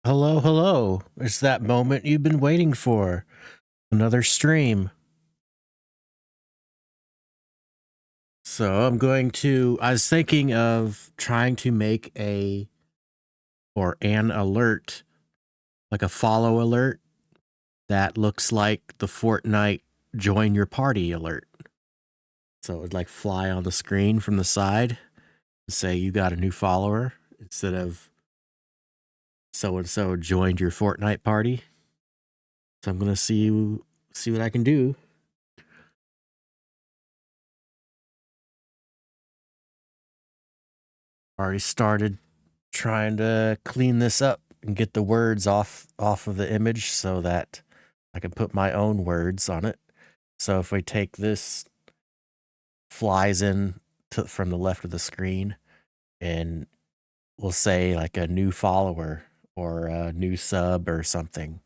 Hello, hello. It's that moment you've been waiting for. Another stream. I was thinking of trying to make an alert, like a follow alert that looks like the Fortnite join your party alert. So it would like fly on the screen from the side and say you got a new follower instead of so and so joined your Fortnite party. So I'm gonna see what I can do. Already started trying to clean this up and get the words off of the image so that I can put my own words on it. So if we take this flies in from the left of the screen and we'll say like a new follower or a new sub or something.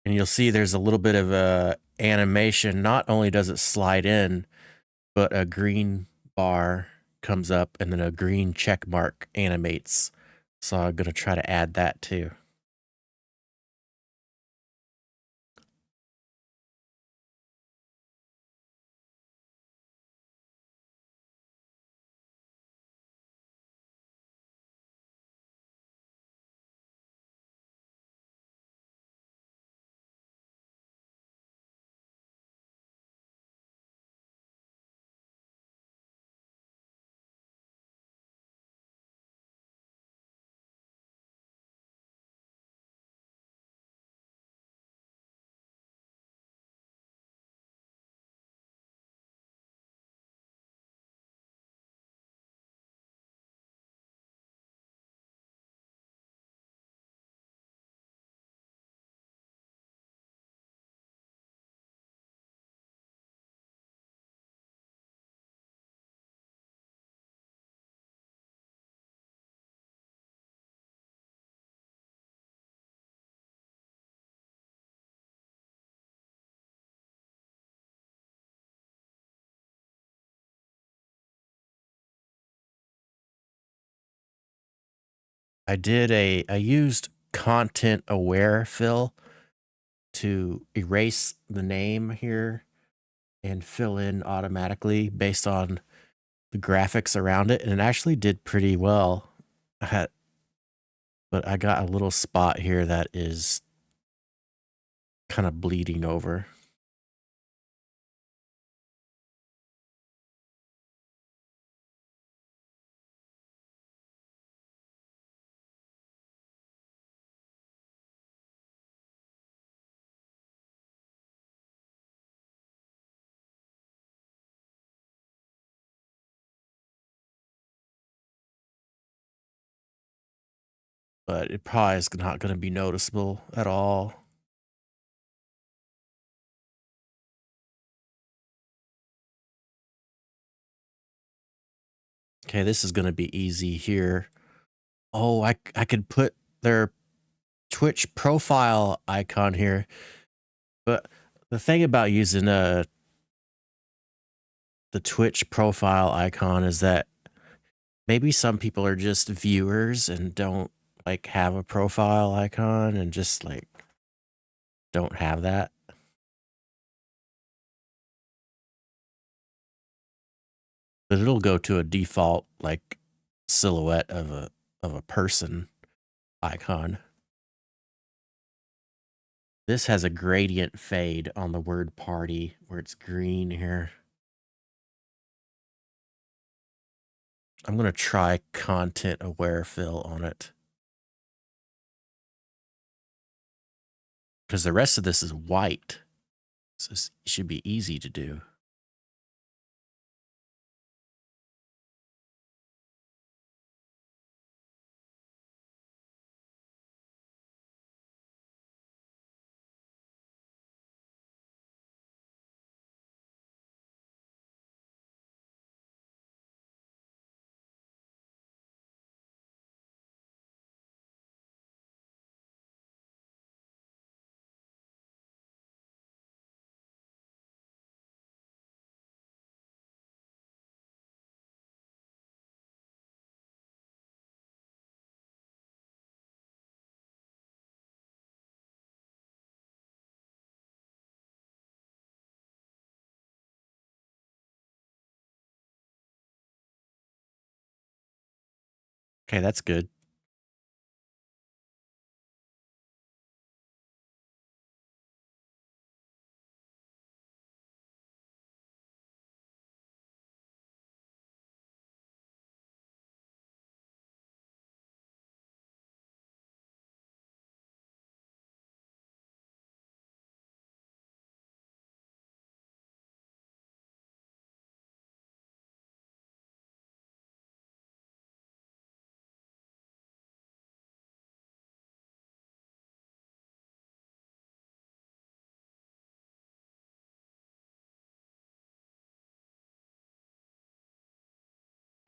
And you'll see there's a little bit of a animation. Not only does it slide in, but a green bar comes up and then a green check mark animates. So I'm going to try to add that too. I used content aware fill to erase the name here and fill in automatically based on the graphics around it, and it actually did pretty well. But I got a little spot here that is kind of bleeding over. But it probably is not going to be noticeable at all. Okay, this is going to be easy here. Oh, I could put their Twitch profile icon here. But the thing about using the Twitch profile icon is that maybe some people are just viewers and don't like have a profile icon and just like don't have that. But it'll go to a default like silhouette of a person icon. This has a gradient fade on the word party where it's green here. I'm going to try content aware fill on it. Because the rest of this is white. So it should be easy to do. Okay, that's good.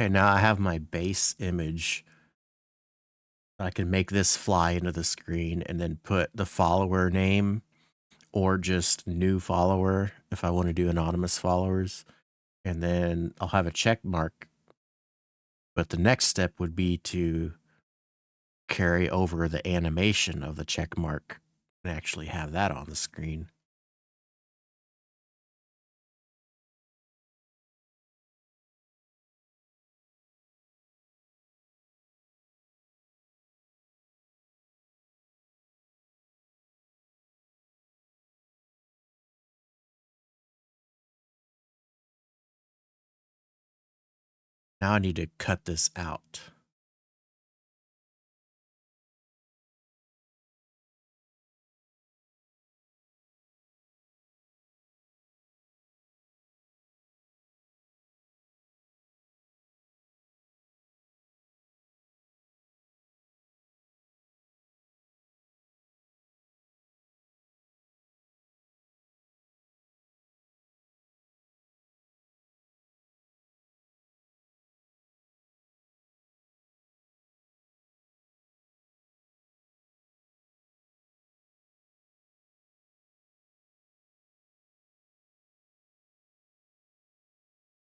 Okay, now I have my base image. I can make this fly into the screen and then put the follower name or just new follower if I want to do anonymous followers. And then I'll have a check mark. But the next step would be to carry over the animation of the check mark and actually have that on the screen. Now I need to cut this out.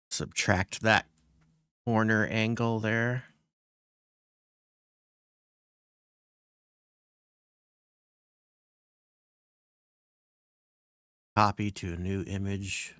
Subtract that corner angle there. Copy to a new image.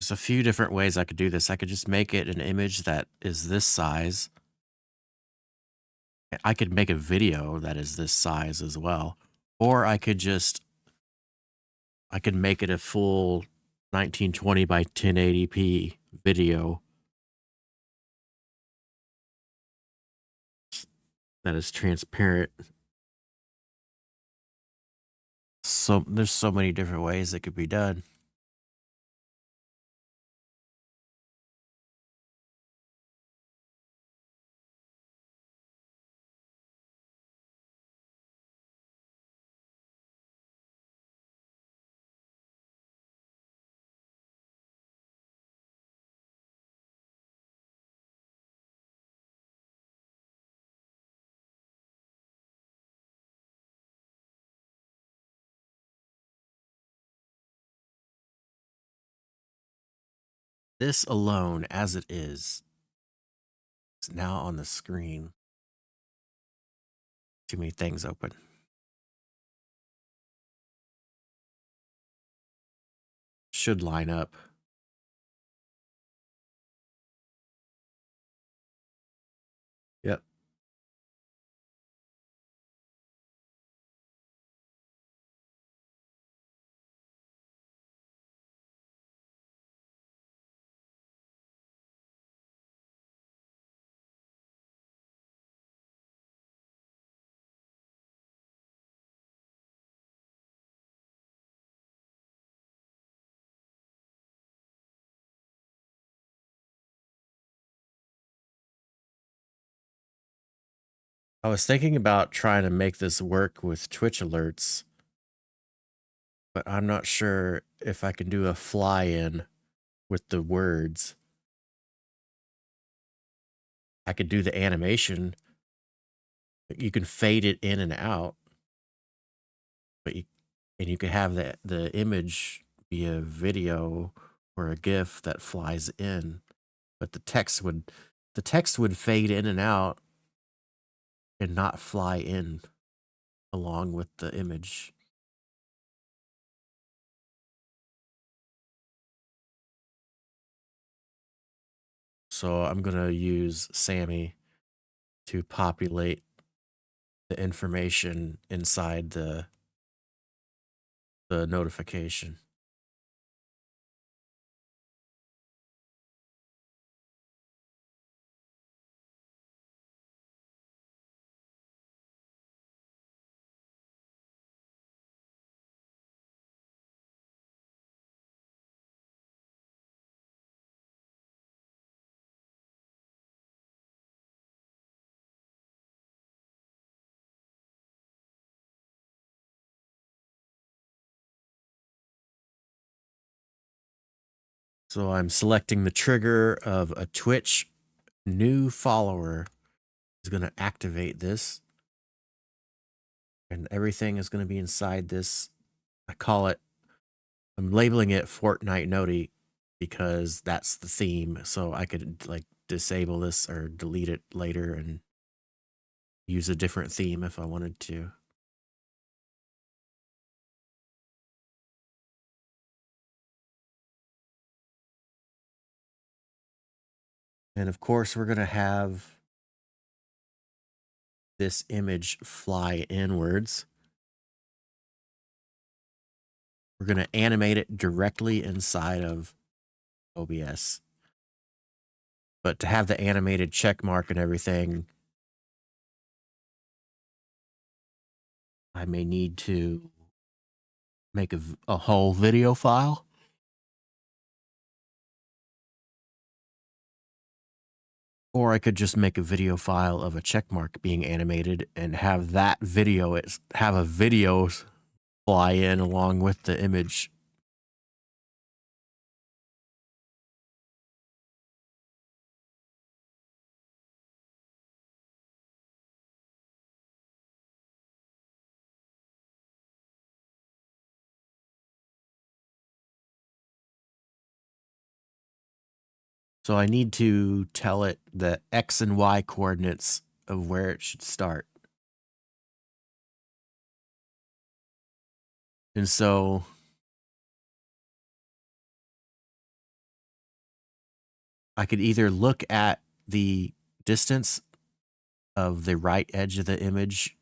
There's a few different ways I could do this. I could just make it an image that is this size. I could make a video that is this size as well. Or I could make it a full 1920 by 1080p video that is transparent. So there's so many different ways it could be done. This alone, as it is now on the screen. Too many things open. Should line up. Yep. I was thinking about trying to make this work with Twitch alerts, but I'm not sure if I can do a fly-in with the words. I could do the animation. You can fade it in and out, but you could have the image be a video or a GIF that flies in, but the text would fade in and out and not fly in along with the image. So I'm gonna use Sammy to populate the information inside the notification. So I'm selecting the trigger of a Twitch new follower is going to activate this, and everything is going to be inside this. I'm labeling it Fortnite Noti because that's the theme. So I could like disable this or delete it later and use a different theme if I wanted to. And of course, we're going to have this image fly inwards. We're going to animate it directly inside of OBS. But to have the animated check mark and everything, I may need to make a whole video file. Or I could just make a video file of a check mark being animated and have that video, have a video fly in along with the image. So I need to tell it the X and Y coordinates of where it should start. And so I could either look at the distance of the right edge of the image.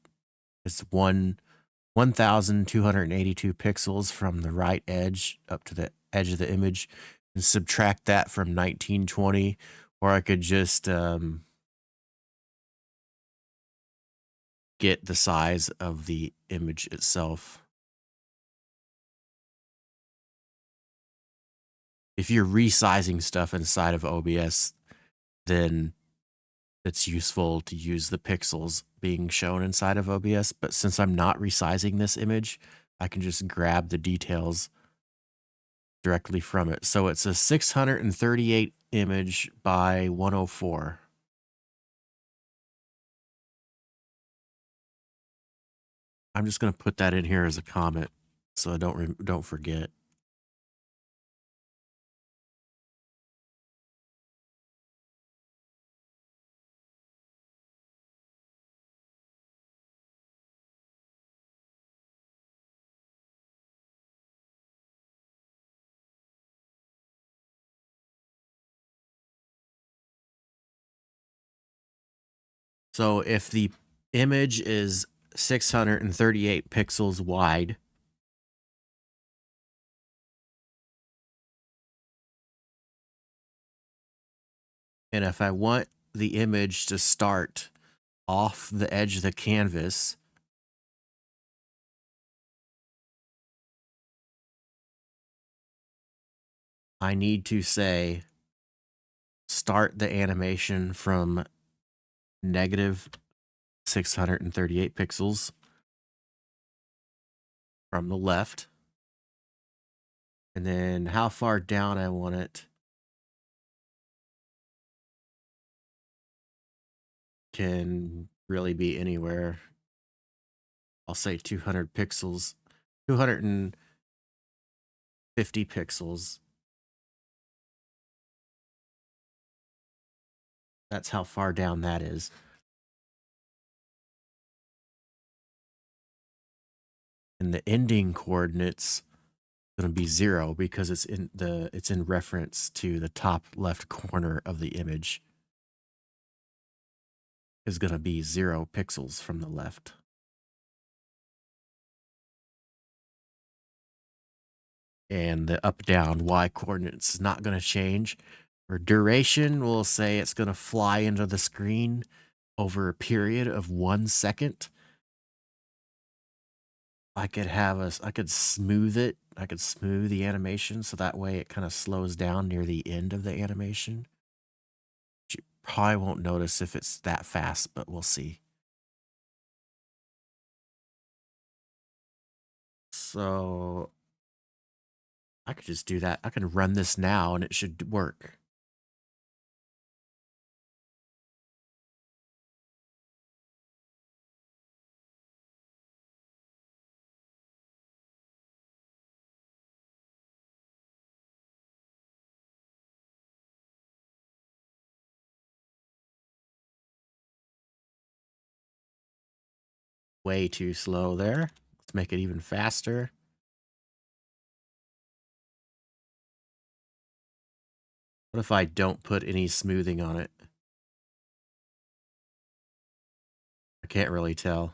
It's 1,282 pixels from the right edge up to the edge of the image, and subtract that from 1920, or I could just get the size of the image itself. If you're resizing stuff inside of OBS, then it's useful to use the pixels being shown inside of OBS. But since I'm not resizing this image, I can just grab the details directly from it. So it's a 638 image by 104. I'm just going to put that in here as a comment so I don't forget. So if the image is 638 pixels wide, and if I want the image to start off the edge of the canvas, I need to say start the animation from negative 638 pixels from the left. And then how far down I want it can really be anywhere. I'll say 200 pixels, 250 pixels. That's how far down that is. And the ending coordinates going to be 0 because it's in reference to the top left corner of the image. Is going to be 0 pixels from the left. And the up down y coordinates is not going to change. For duration, we'll say it's going to fly into the screen over a period of 1 second. I could smooth it. I could smooth the animation so that way it kind of slows down near the end of the animation. You probably won't notice if it's that fast, but we'll see. So I could just do that. I can run this now and it should work. Way too slow there. Let's make it even faster. What if I don't put any smoothing on it? I can't really tell.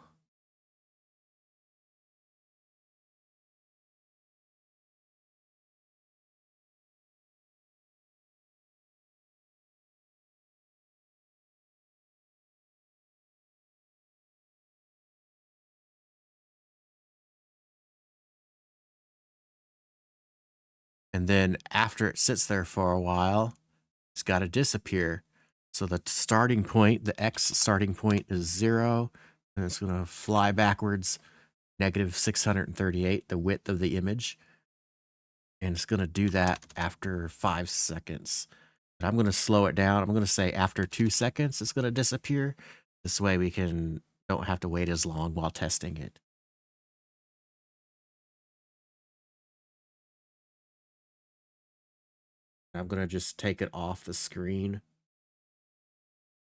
And then after it sits there for a while, it's got to disappear. So the starting point, the X starting point is 0, and it's going to fly backwards, negative 638, the width of the image. And it's going to do that after 5 seconds. But I'm going to slow it down. I'm going to say after 2 seconds, it's going to disappear. This way we don't have to wait as long while testing it. I'm going to just take it off the screen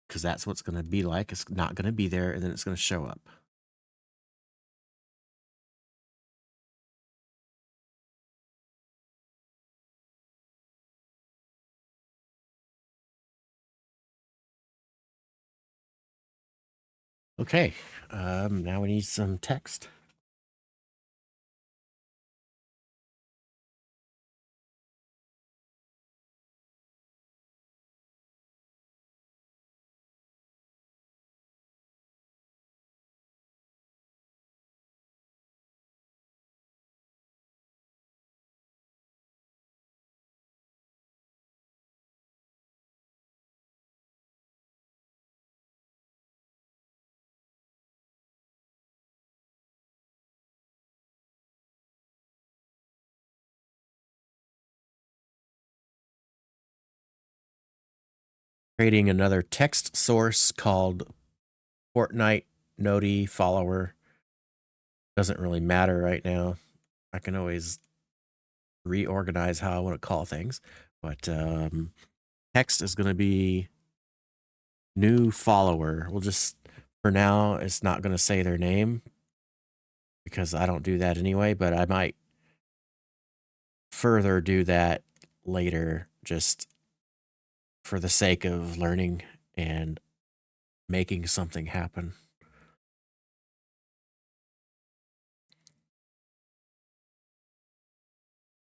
because that's what's going to be like. It's not going to be there, and then it's going to show up. Okay, now we need some text. Creating another text source called Fortnite Noti follower. Doesn't really matter right now. I can always reorganize how I want to call things. But text is going to be new follower. We'll just, for now, it's not going to say their name because I don't do that anyway, but I might further do that later just for the sake of learning and making something happen.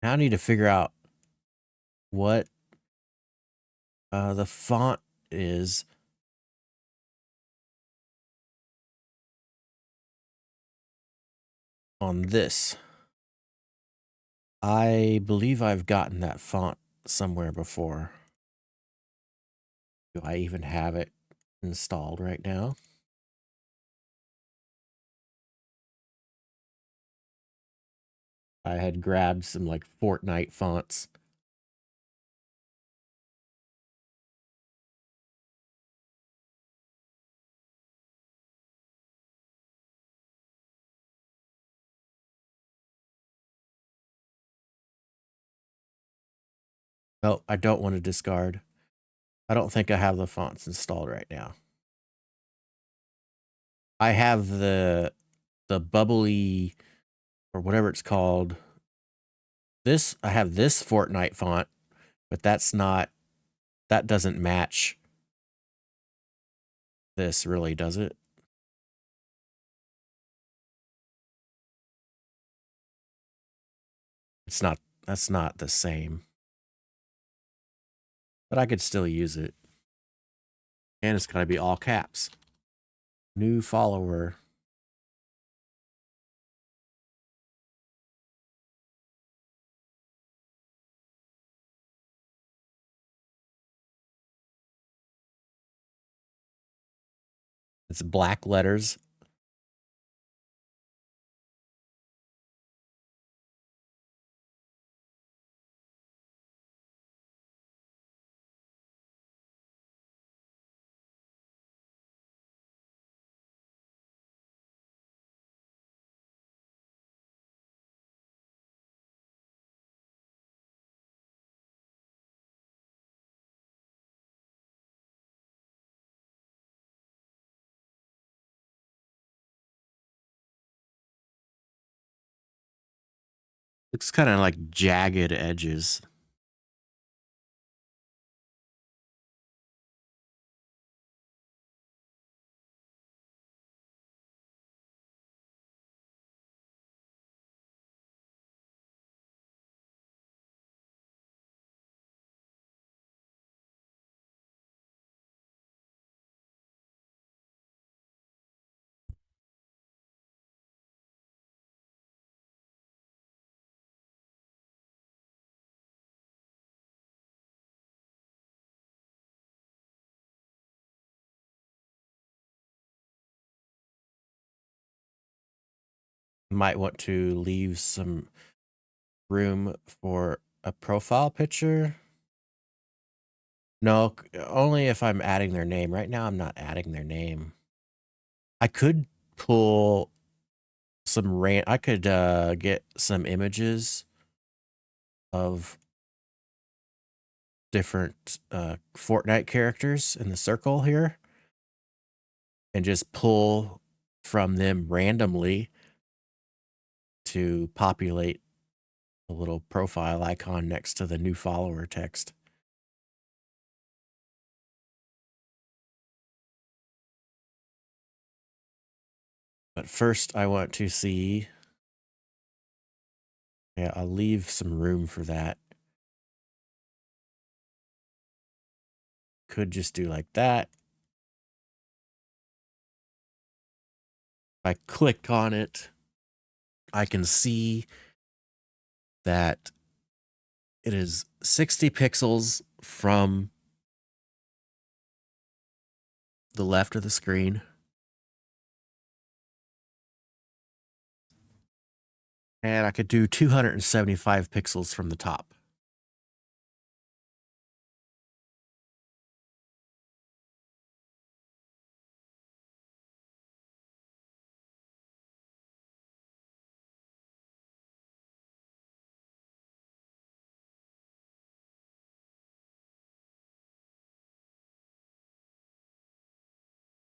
Now I need to figure out what the font is on this. I believe I've gotten that font somewhere before. Do I even have it installed right now? I had grabbed some like Fortnite fonts. Oh, I don't want to discard. I don't think I have the fonts installed right now. I have the bubbly or whatever it's called. I have this Fortnite font, but that doesn't match this really, does it? That's not the same. But I could still use it. And it's gotta be all caps. New follower. It's black letters. It's kind of like jagged edges. Might want to leave some room for a profile picture. No, only if I'm adding their name. Right now, I'm not adding their name. I could pull I could get some images of different Fortnite characters in the circle here and just pull from them randomly to populate a little profile icon next to the new follower text. But first I want to see, yeah, I'll leave some room for that. Could just do like that. If I click on it, I can see that it is 60 pixels from the left of the screen. And I could do 275 pixels from the top.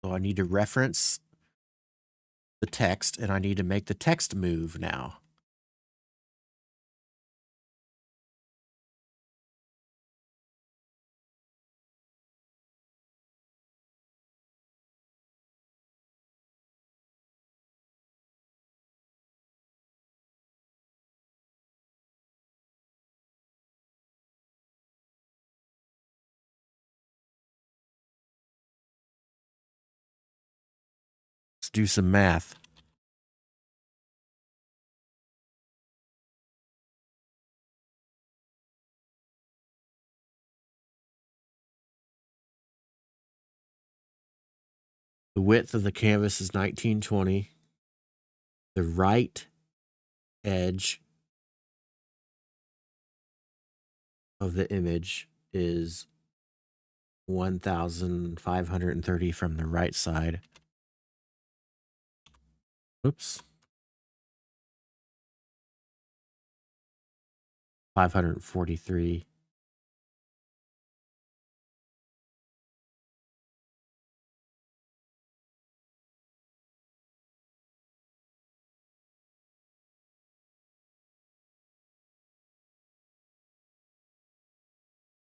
So I need to reference the text and I need to make the text move now. Let's do some math. The width of the canvas is 1920. The right edge of the image is 1,530 from the right side. Oops. 543.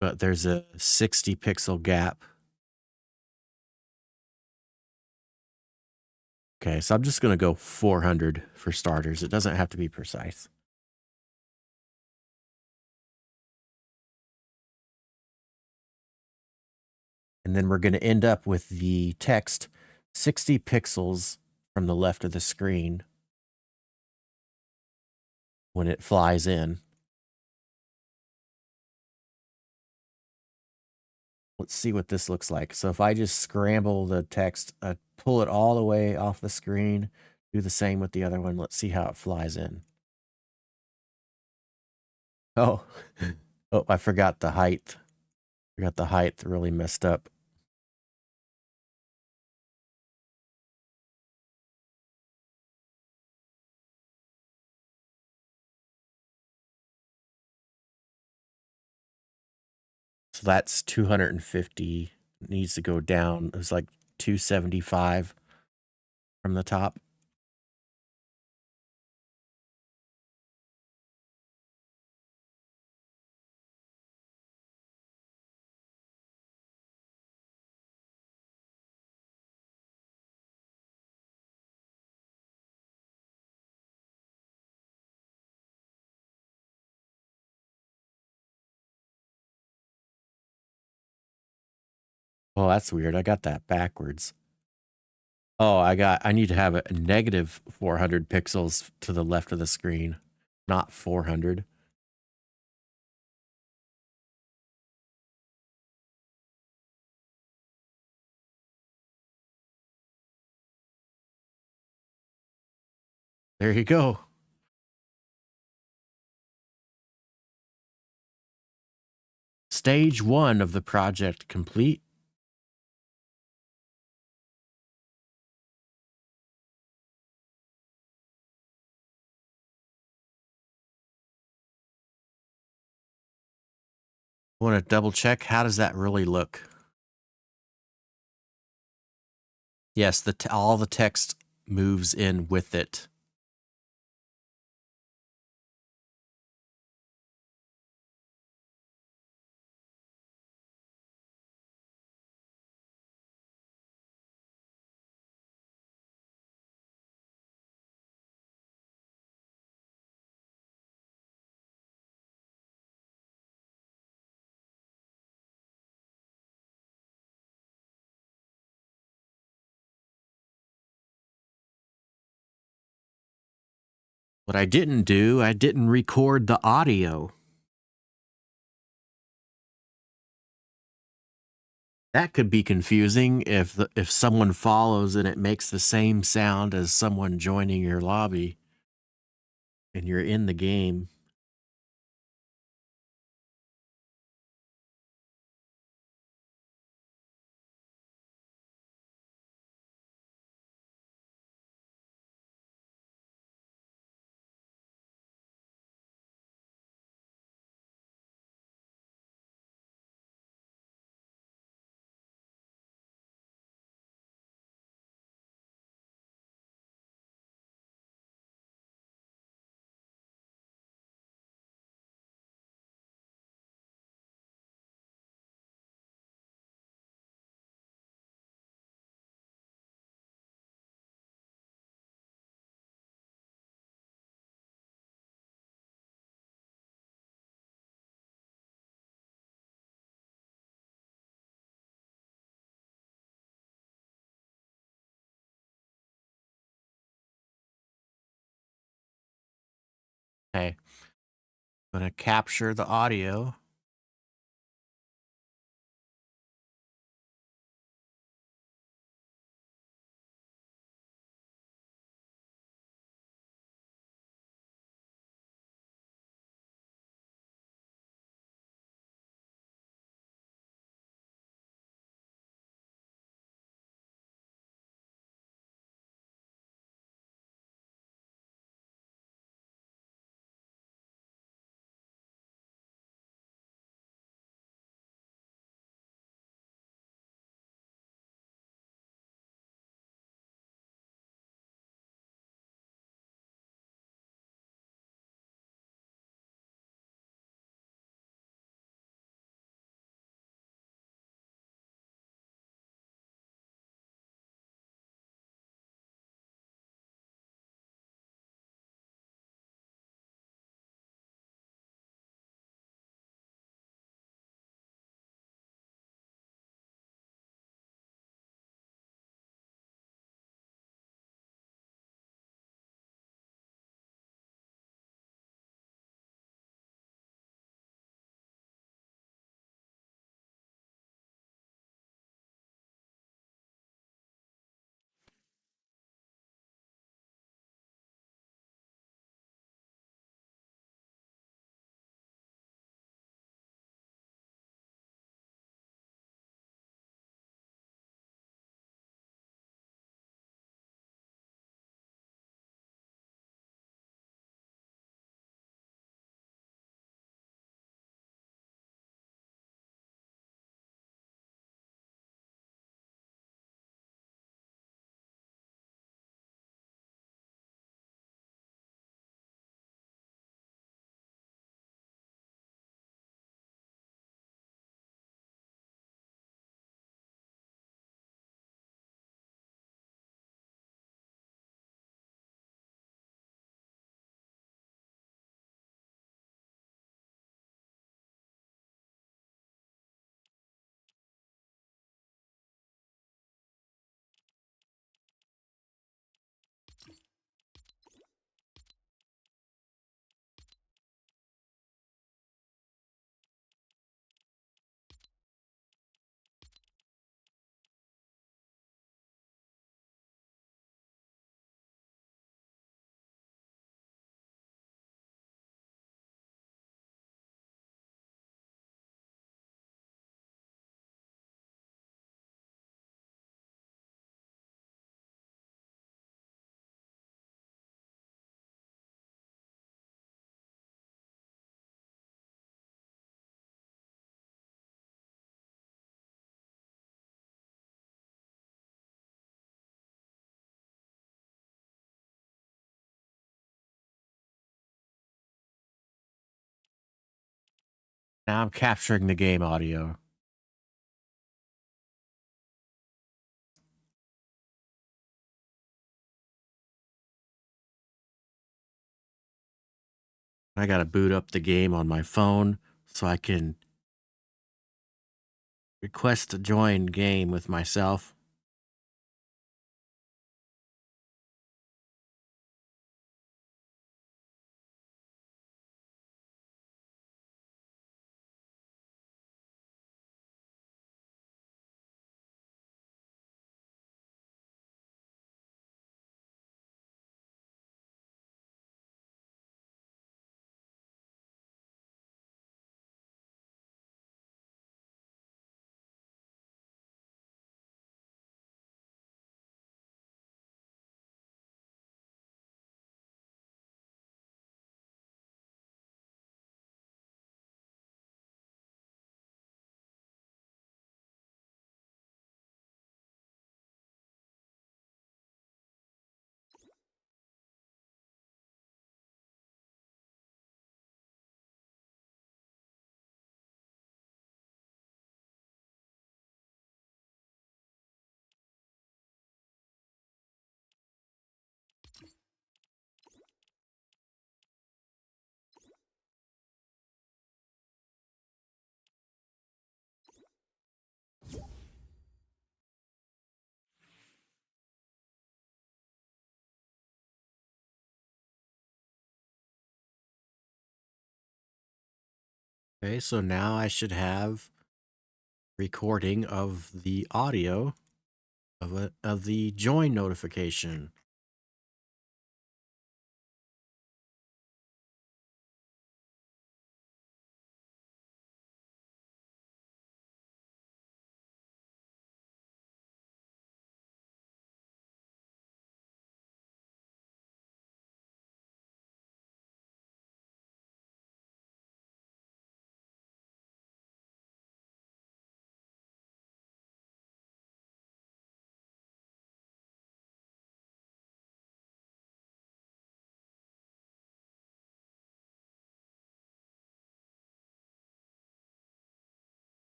But there's a 60 pixel gap. Okay, so I'm just going to go 400 for starters. It doesn't have to be precise. And then we're going to end up with the text 60 pixels from the left of the screen when it flies in. Let's see what this looks like. So if I just scramble the text, pull it all the way off the screen, do the same with the other one. Let's see how it flies in. Oh, oh, I forgot the height. I got the height really messed up. So that's 250. It needs to go down. It was like 275 from the top. Oh, that's weird. I got that backwards. Oh, I need to have a negative 400 pixels to the left of the screen, not 400. There you go. Stage 1 of the project complete. Want to double check? How does that really look? Yes, all the text moves in with it. What I didn't do, I didn't record the audio. That could be confusing if someone follows and it makes the same sound as someone joining your lobby and you're in the game. Okay. I'm going to capture the audio. Now I'm capturing the game audio. I gotta boot up the game on my phone so I can request to join game with myself. Okay, so now I should have recording of the audio of the join notification.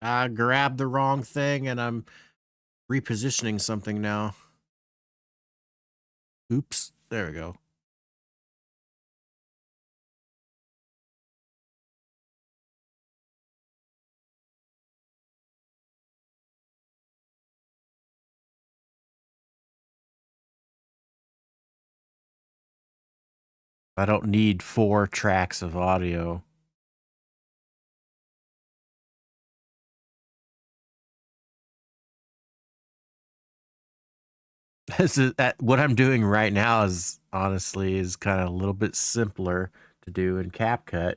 I grabbed the wrong thing and I'm repositioning something now. Oops, there we go. I don't need 4 tracks of audio. What I'm doing right now is honestly is kind of a little bit simpler to do in CapCut,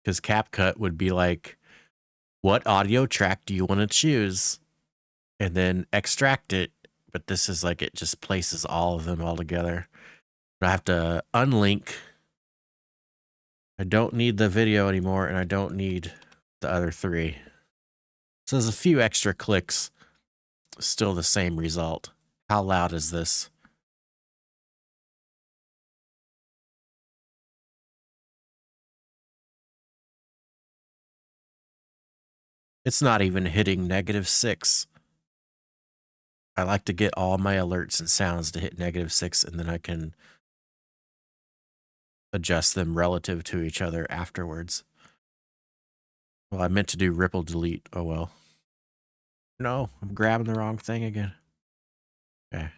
because CapCut would be like, what audio track do you want to choose? And then extract it. But this is like, it just places all of them all together. I have to unlink. I don't need the video anymore, and I don't need the other 3. So there's a few extra clicks, still the same result. How loud is this? It's not even hitting -6. I like to get all my alerts and sounds to hit -6, and then I can adjust them relative to each other afterwards. Well, I meant to do ripple delete. Oh well. No, I'm grabbing the wrong thing again. Okay.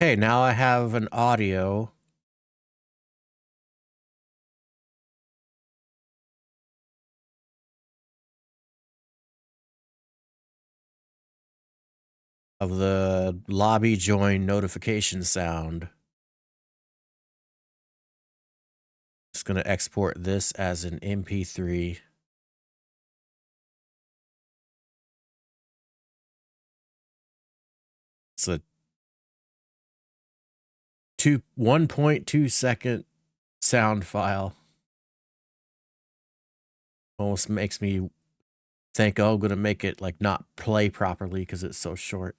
Okay, now I have an audio of the lobby join notification sound. Just going to export this as an MP3. It's a 1.2 second sound file. Almost makes me think, oh, I'm going to make it like not play properly because it's so short.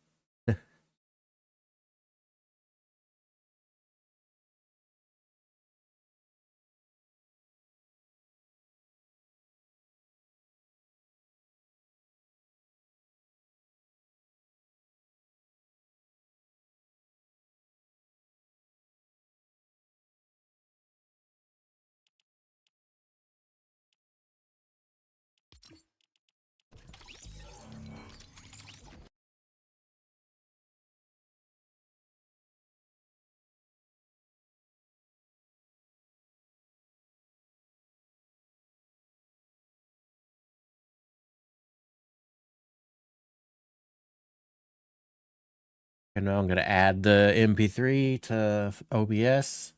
And now I'm going to add the MP3 to OBS.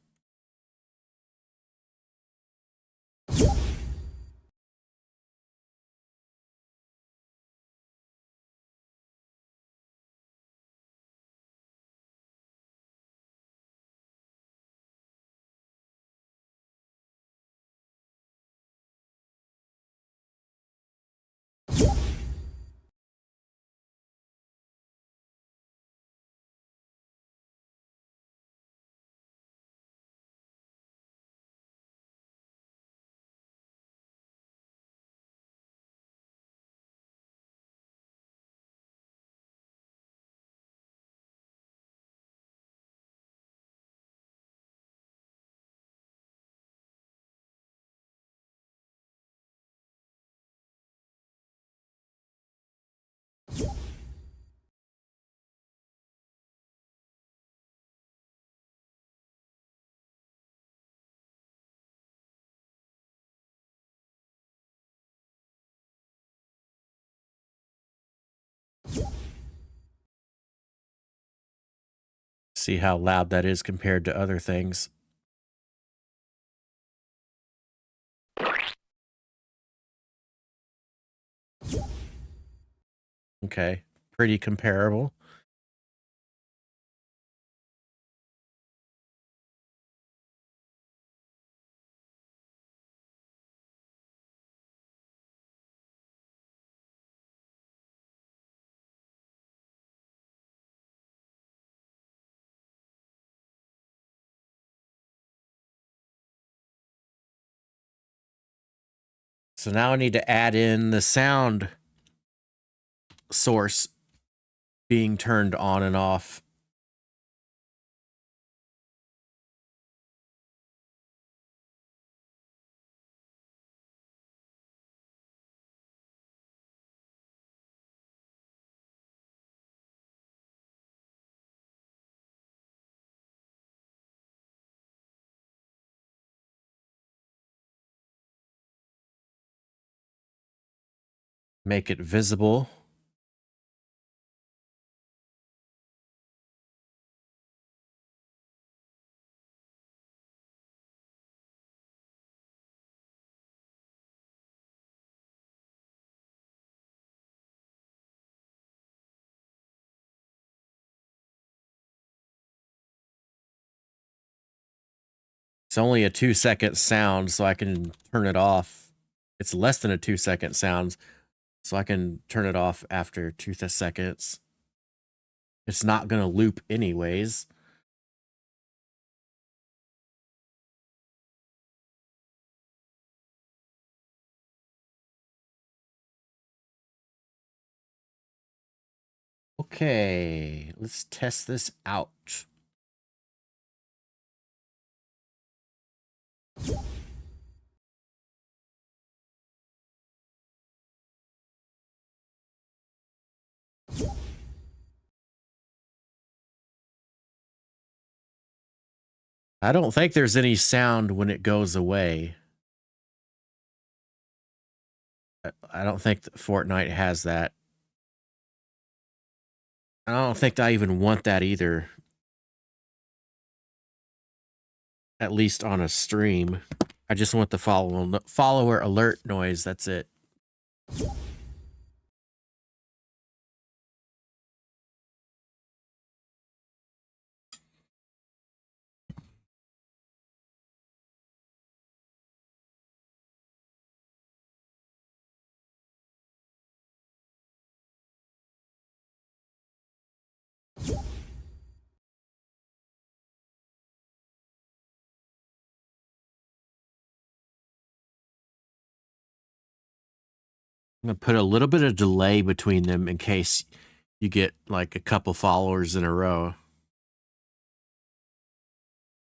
See how loud that is compared to other things. Okay, pretty comparable. So now I need to add in the sound source being turned on and off. Make it visible. It's only a 2-second sound, so I can turn it off. It's less than a 2-second sound, so I can turn it off after 2 seconds. It's not going to loop anyways. Okay, let's test this out. I don't think there's any sound when it goes away. I don't think Fortnite has that. I don't think I even want that either. At least on a stream. I just want the follower alert noise. That's it. I'm going to put a little bit of delay between them in case you get like a couple followers in a row.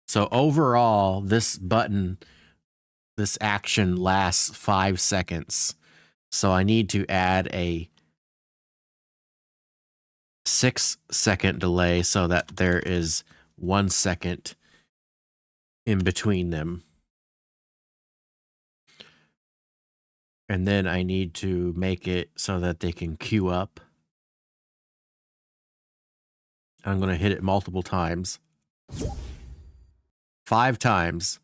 So overall, this button, this action lasts 5 seconds. So I need to add a 6-second delay so that there is 1 second in between them. And then I need to make it so that they can queue up. I'm going to hit it multiple times. 5 times.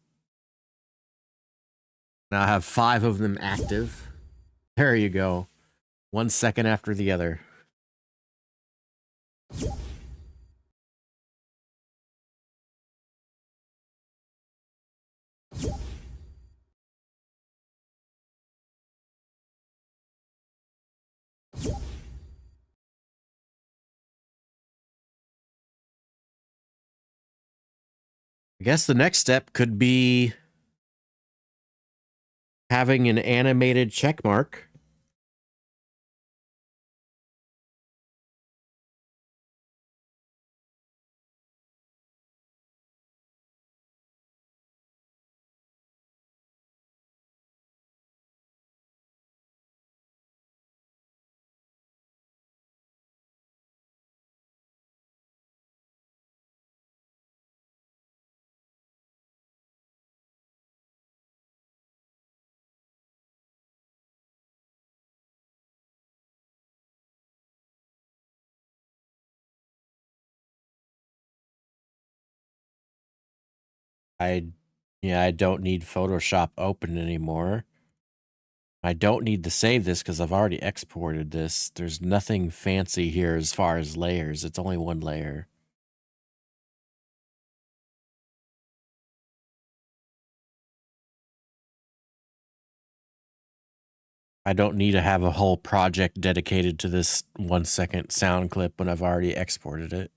Now I have 5 of them active. There you go. 1 second after the other. I guess the next step could be having an animated check mark. I don't need Photoshop open anymore. I don't need to save this because I've already exported this. There's nothing fancy here as far as layers. It's only 1 layer. I don't need to have a whole project dedicated to this 1 second sound clip when I've already exported it.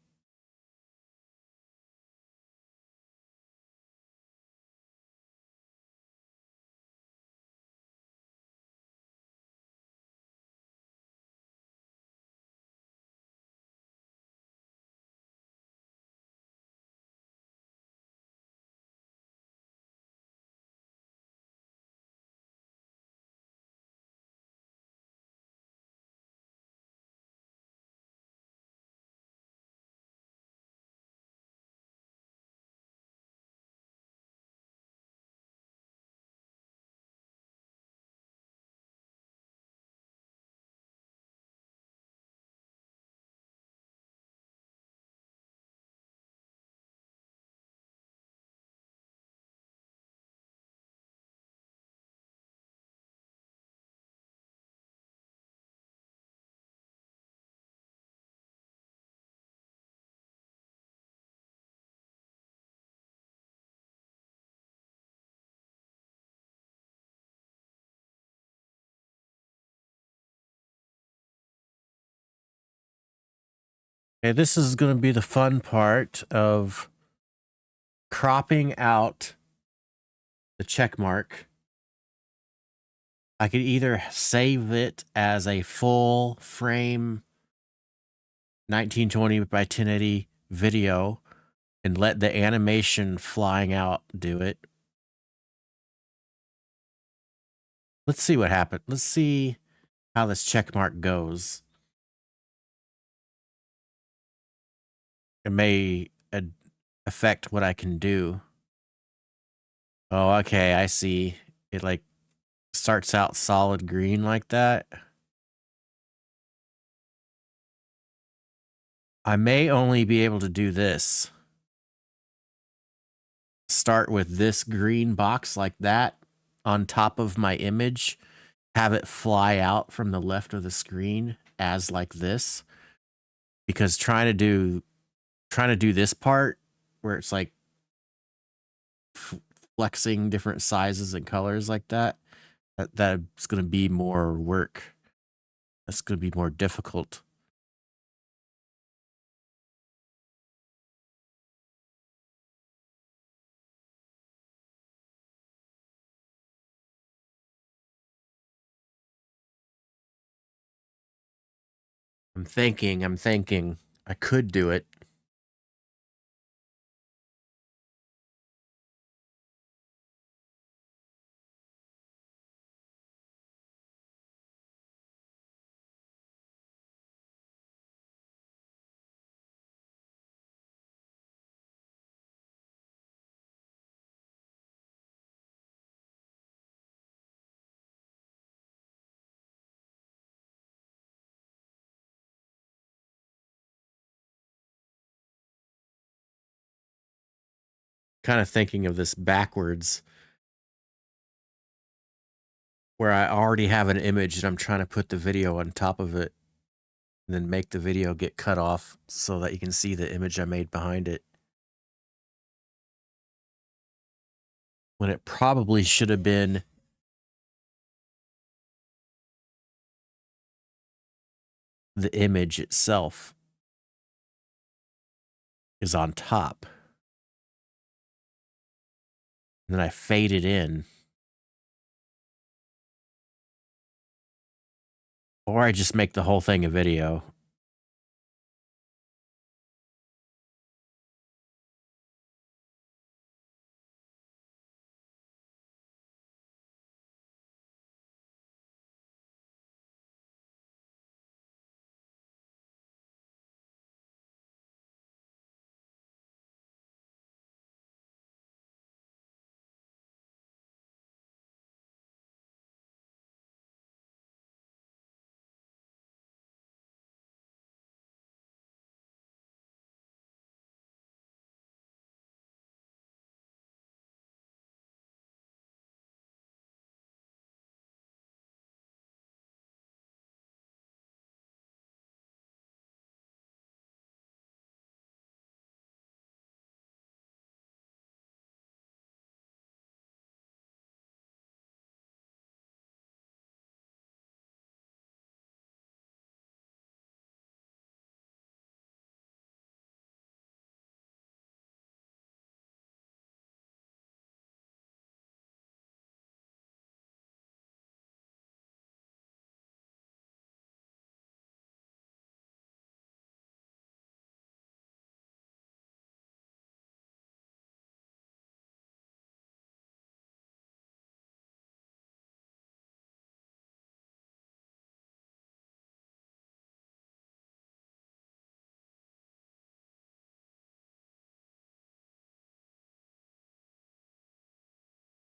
Okay, this is going to be the fun part of cropping out the check mark. I could either save it as a full frame 1920 by 1080 video and let the animation flying out do it. Let's see what happens. Let's see how this check mark goes. It may affect what I can do. Oh, okay, I see. It like starts out solid green like that. I may only be able to do this. Start with this green box like that on top of my image, have it fly out from the left of the screen as like this. Because trying to do this part where it's like flexing different sizes and colors like that's going to be more work. That's going to be more difficult. I'm thinking I could do it. Kind of thinking of this backwards, where I already have an image and I'm trying to put the video on top of it and then make the video get cut off so that you can see the image I made behind it. When it probably should have been the image itself is on top. And then I fade it in. Or I just make the whole thing a video.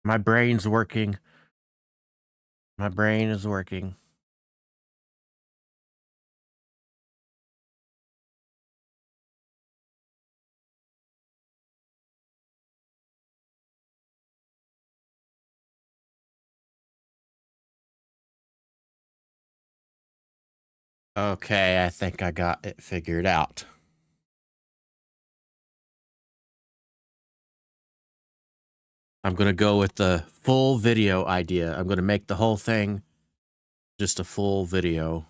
My brain's working. My brain is working. Okay, I think I got it figured out. I'm going to go with the full video idea. I'm going to make the whole thing just a full video.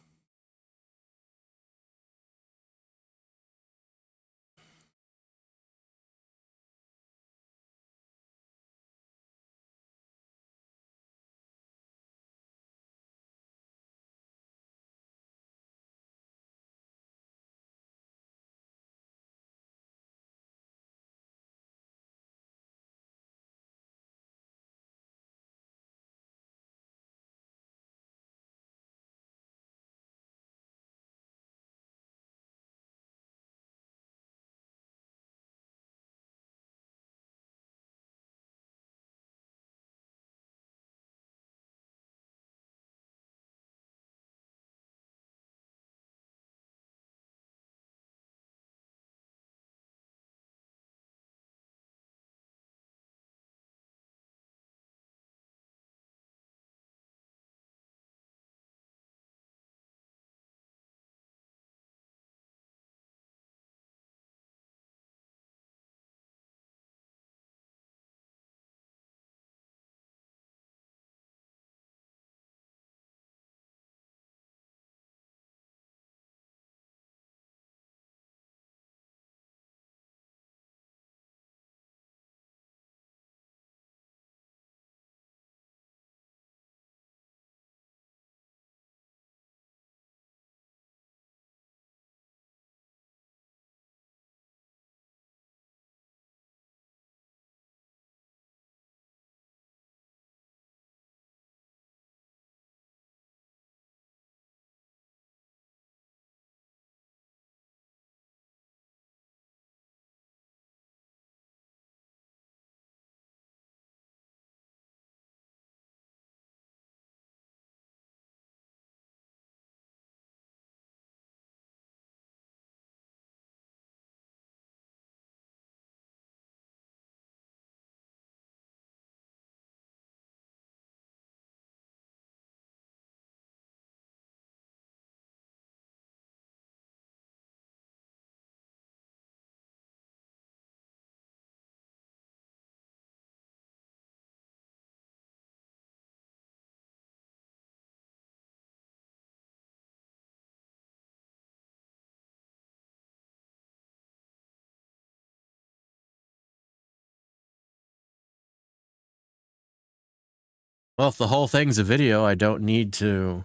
Well, if the whole thing's a video, I don't need to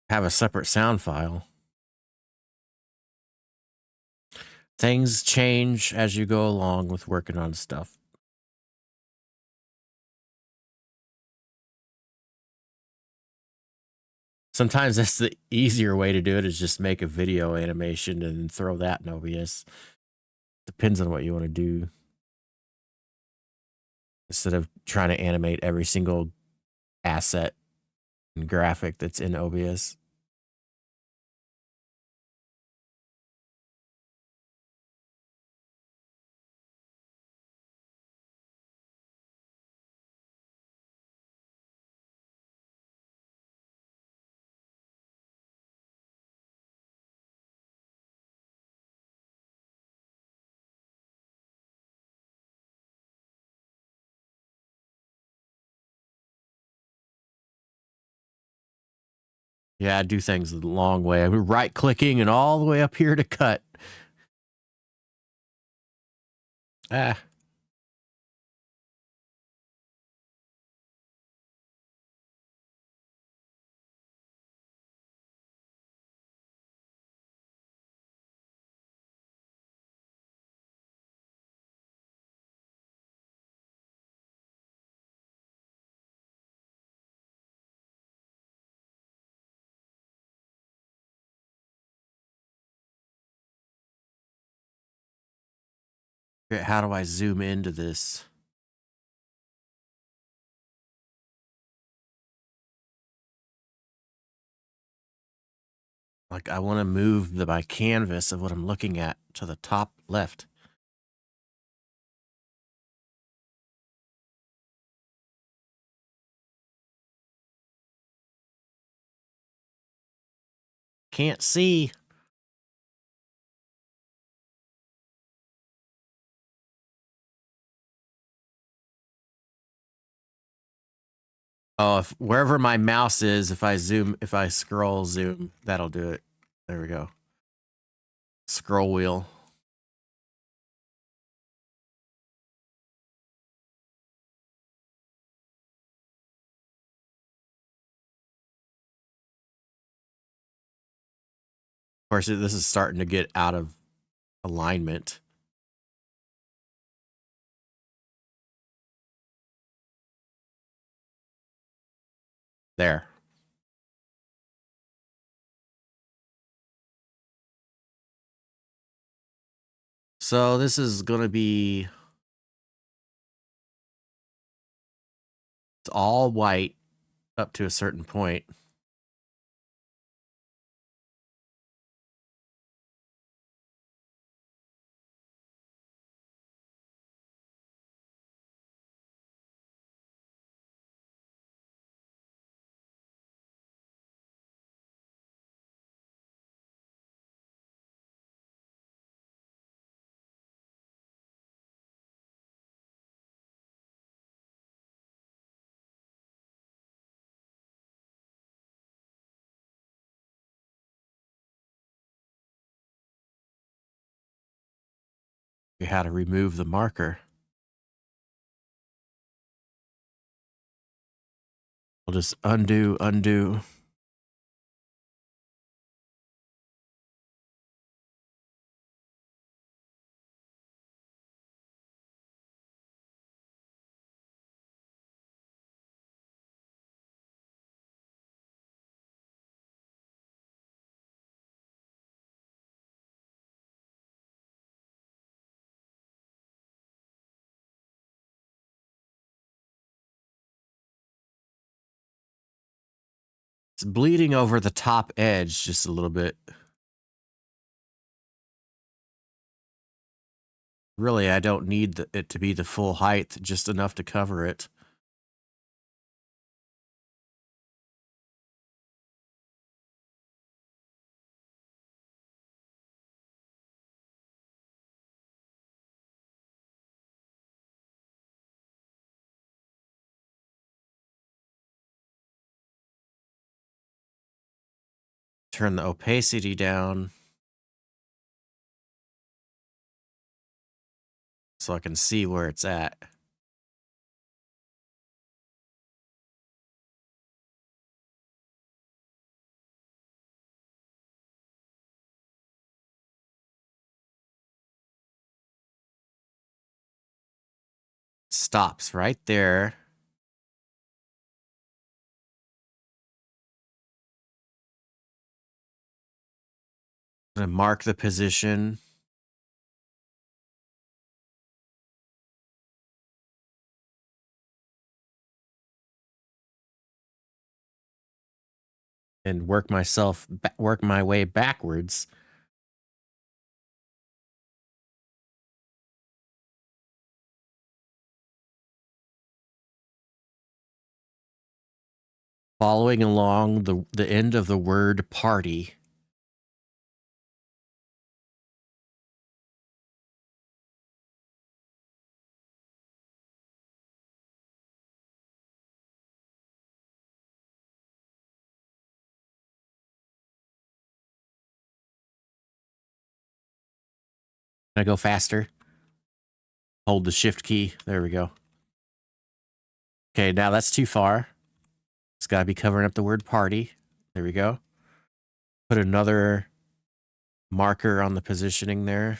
have a separate sound file. Things change as you go along with working on stuff. Sometimes that's the easier way to do it, is just make a video animation and throw that in OBS. Depends on what you want to do. Instead of trying to animate every single asset and graphic that's in OBS. Yeah, I do things the long way. I'm right clicking and all the way up here to cut. Ah. Okay, how do I zoom into this? Like, I want to move my canvas of what I'm looking at to the top left. Can't see. Oh, if wherever my mouse is, if I scroll zoom, that'll do it. There we go. Scroll wheel. Of course, this is starting to get out of alignment. There. So this is going to be, it's all white up to a certain point. You had to remove the marker. We'll just undo. It's bleeding over the top edge just a little bit. Really, I don't need it to be the full height, just enough to cover it. Turn the opacity down so I can see where it's at. stops right there. I'm gonna mark the position. And work my way backwards. Following along the end of the word party. Can I go faster? Hold the shift key. There we go. Okay, now that's too far. It's got to be covering up the word party. There we go. Put another marker on the positioning there.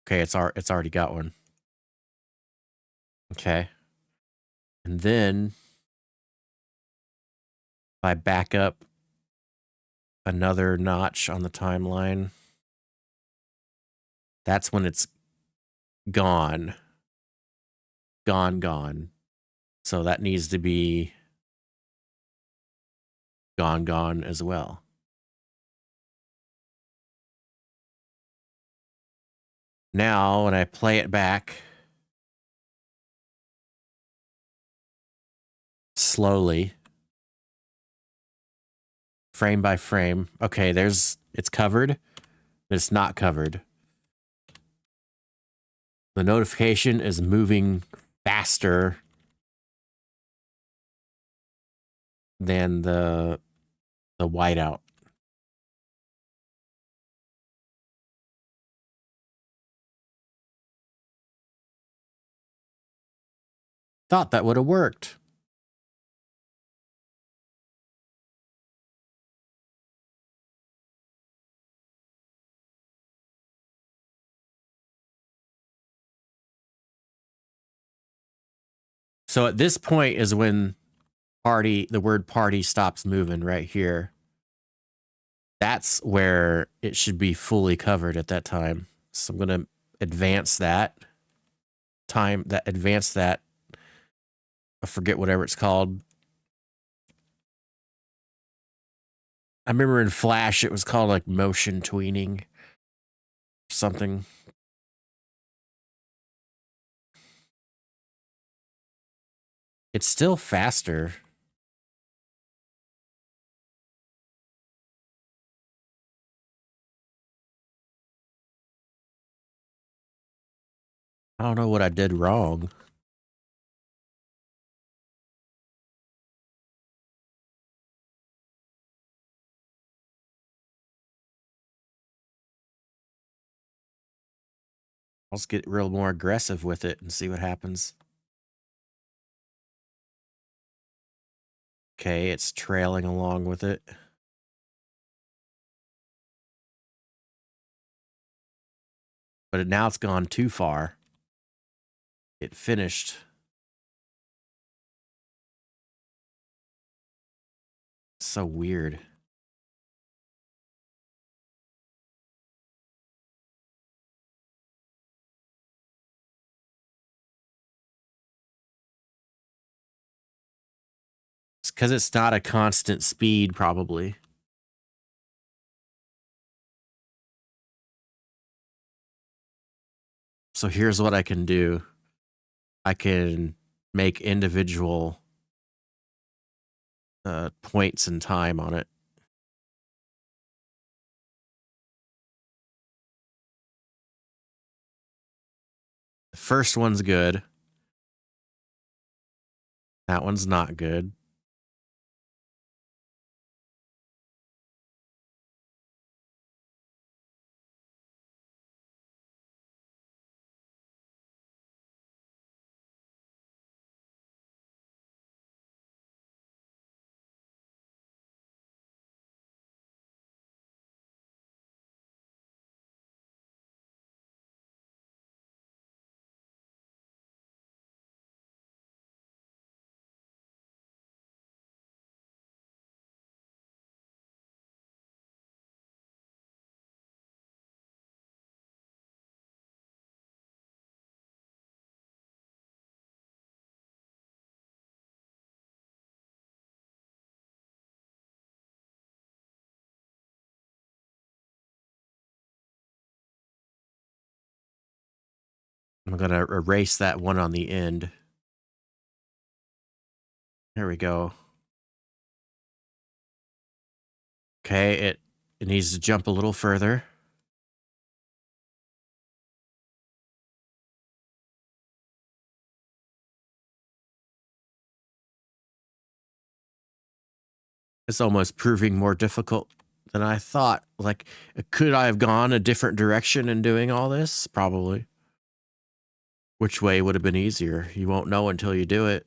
Okay, it's already got one. Okay. And then if I back up another notch on the timeline, that's when it's gone. Gone. So that needs to be gone as well. Now, when I play it back slowly, frame by frame, okay, it's covered, but it's not covered. The notification is moving faster than the whiteout. Thought that would have worked. So at this point is when the word party stops moving right here. That's where it should be fully covered at that time. So I'm going to advance that. I forget whatever it's called. I remember in Flash it was called like motion tweening or something. It's still faster. I don't know what I did wrong. Let's get real more aggressive with it and see what happens. Okay, it's trailing along with it. But now it's gone too far. It finished. So weird. It's because it's not a constant speed, probably. So here's what I can do. I can make individual points in time on it. The first one's good. That one's not good. I'm going to erase that one on the end. There we go. Okay, it needs to jump a little further. It's almost proving more difficult than I thought. Like, could I have gone a different direction in doing all this? Probably. Which way would have been easier? You won't know until you do it.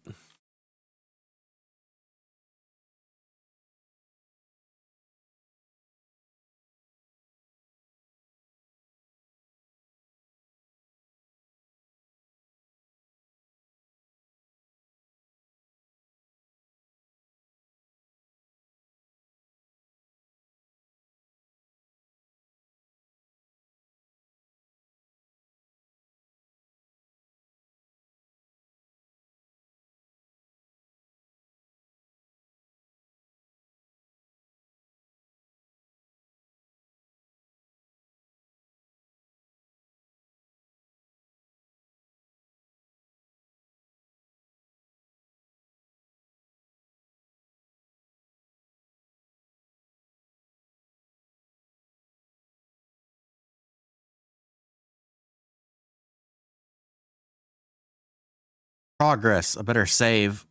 Progress. I better save.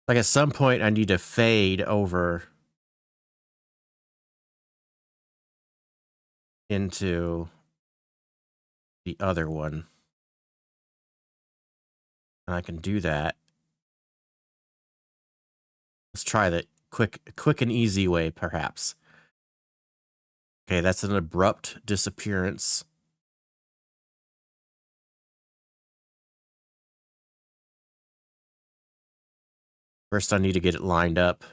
Like, at some point, I need to fade over into the other one. And I can do that. Let's try the quick and easy way, perhaps. Okay, that's an abrupt disappearance. First, I need to get it lined up.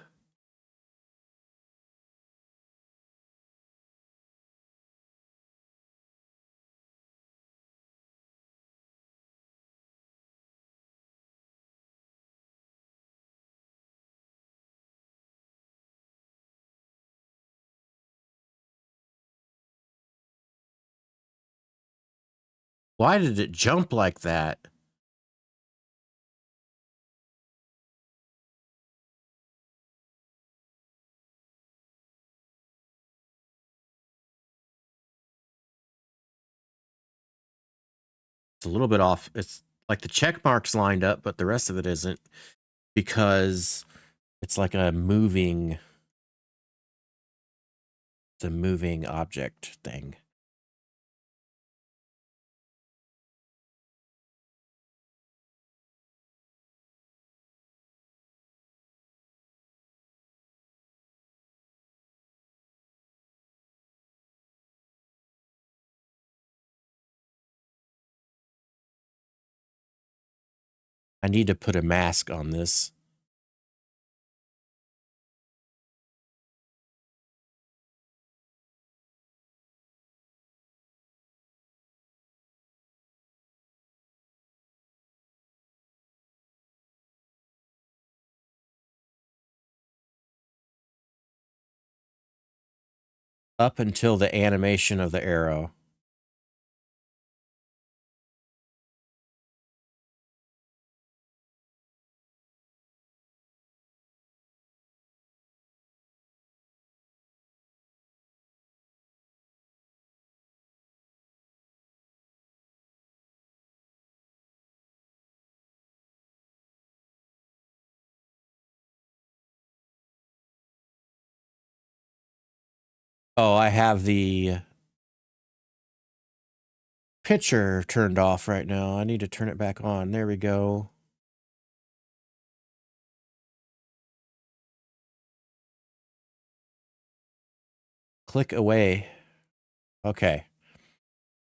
Why did it jump like that? It's a little bit off. It's like the check mark's lined up, but the rest of it isn't, because it's like a moving object thing. I need to put a mask on this. Up until the animation of the arrow. Oh, I have the picture turned off right now. I need to turn it back on. There we go. Click away. Okay.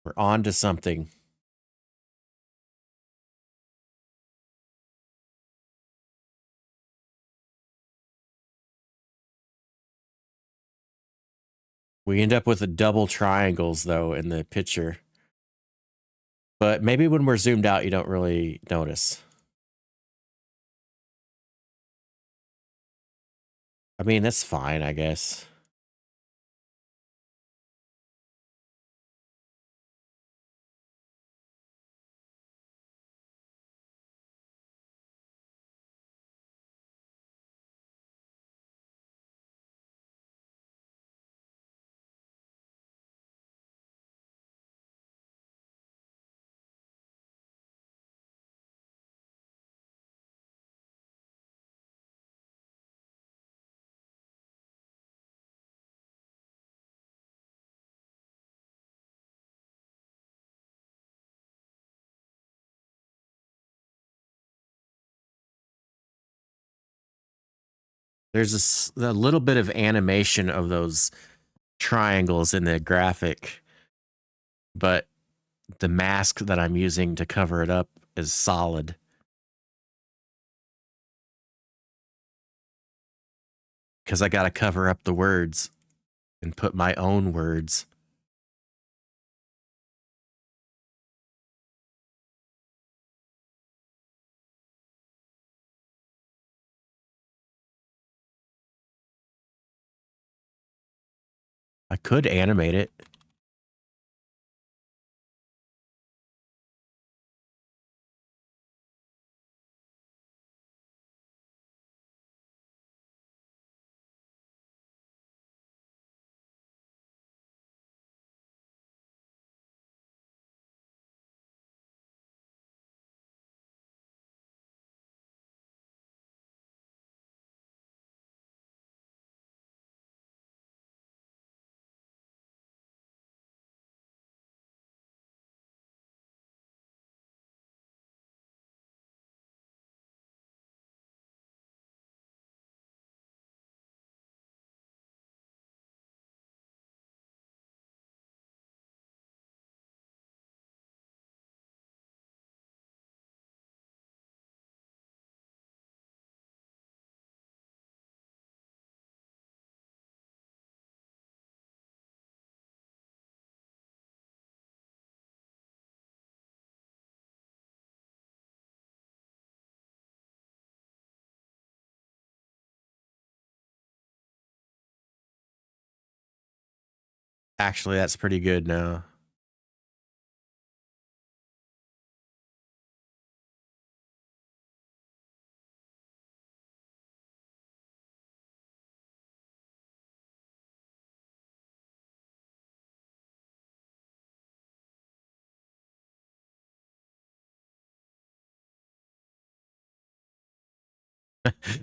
We're on to something. We end up with the double triangles, though, in the picture. But maybe when we're zoomed out, you don't really notice. I mean, that's fine, I guess. There's a little bit of animation of those triangles in the graphic, but the mask that I'm using to cover it up is solid. Because I got to cover up the words and put my own words. I could animate it. Actually, that's pretty good now.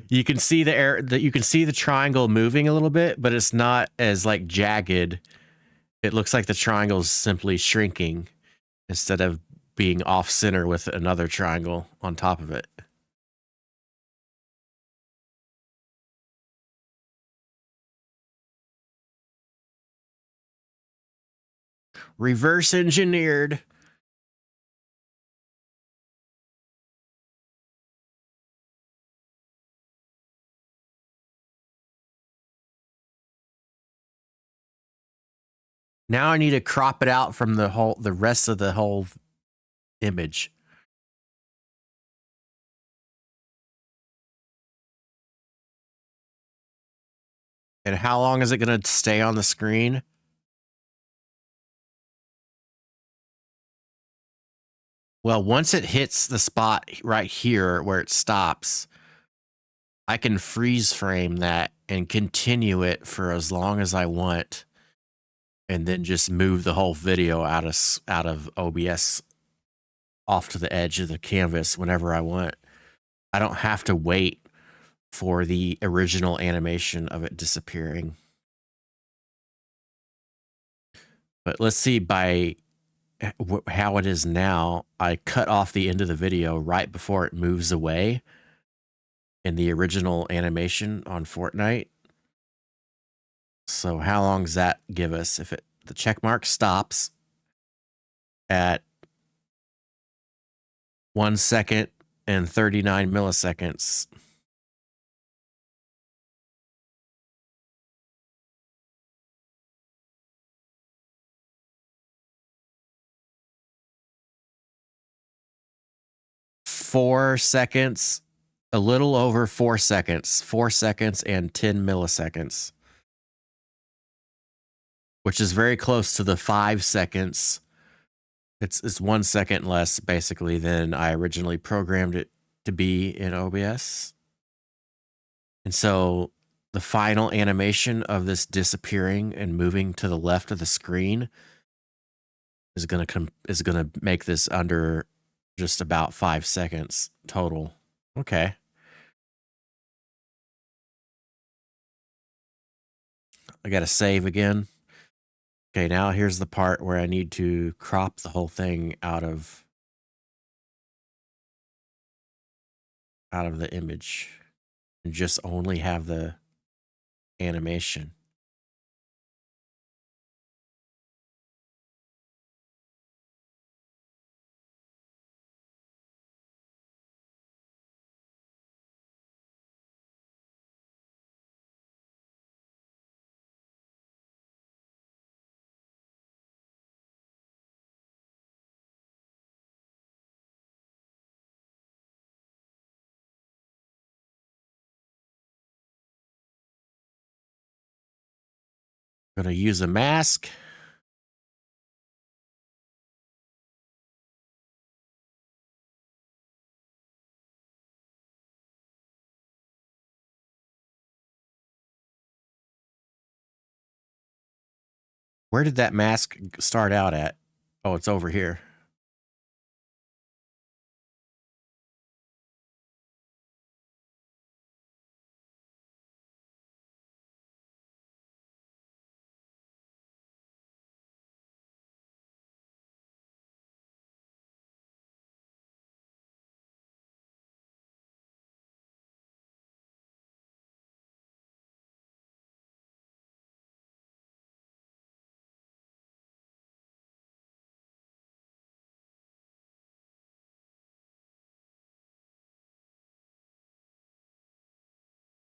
You can see you can see the triangle moving a little bit, but it's not as like jagged. It looks like the triangle is simply shrinking instead of being off center with another triangle on top of it. Reverse engineered. Now I need to crop it out from the rest of the whole image. And how long is it going to stay on the screen? Well, once it hits the spot right here where it stops, I can freeze frame that and continue it for as long as I want, and then just move the whole video out of OBS off to the edge of the canvas whenever I want. I don't have to wait for the original animation of it disappearing. But let's see by how it is now. I cut off the end of the video right before it moves away in the original animation on Fortnite. So how long does that give us? If the check mark stops at 1 second and 39 milliseconds. Four seconds, a little over 4 seconds, 4 seconds and 10 milliseconds, which is very close to the 5 seconds. It's 1 second less basically than I originally programmed it to be in OBS. And so the final animation of this disappearing and moving to the left of the screen is going to make this under just about 5 seconds total. Okay. I got to save again. Okay, now here's the part where I need to crop the whole thing out of the image and just only have the animation. I'm going to use a mask. Where did that mask start out at? Oh, it's over here.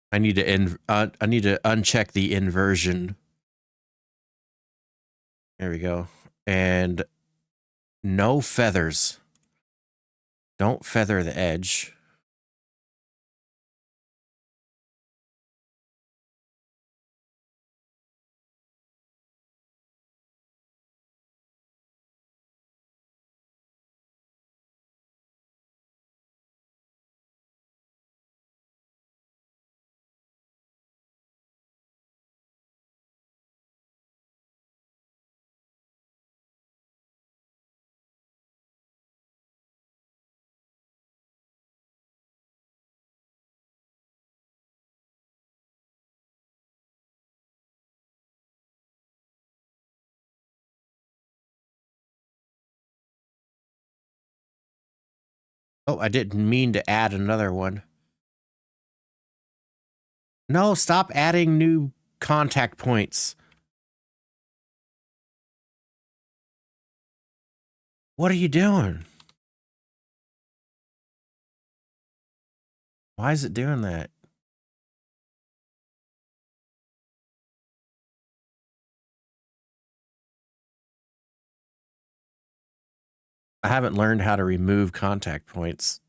I need to uncheck the inversion. There we go. And no feathers. Don't feather the edge. Oh, I didn't mean to add another one. No, stop adding new contact points. What are you doing? Why is it doing that? I haven't learned how to remove contact points.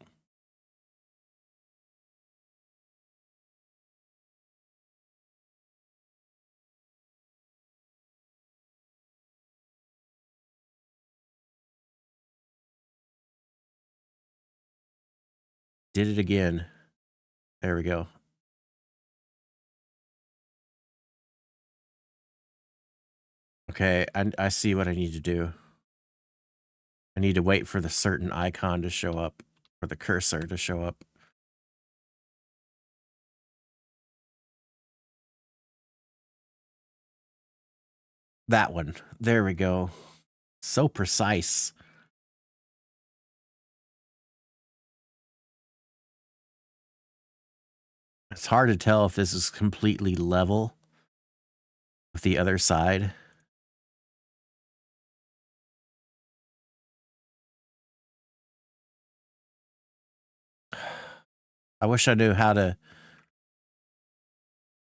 did it again. There we go. Okay, I see what I need to do. I need to wait for the certain icon to show up, or the cursor to show up. That one. There we go. So precise. It's hard to tell if this is completely level with the other side. I wish I knew how to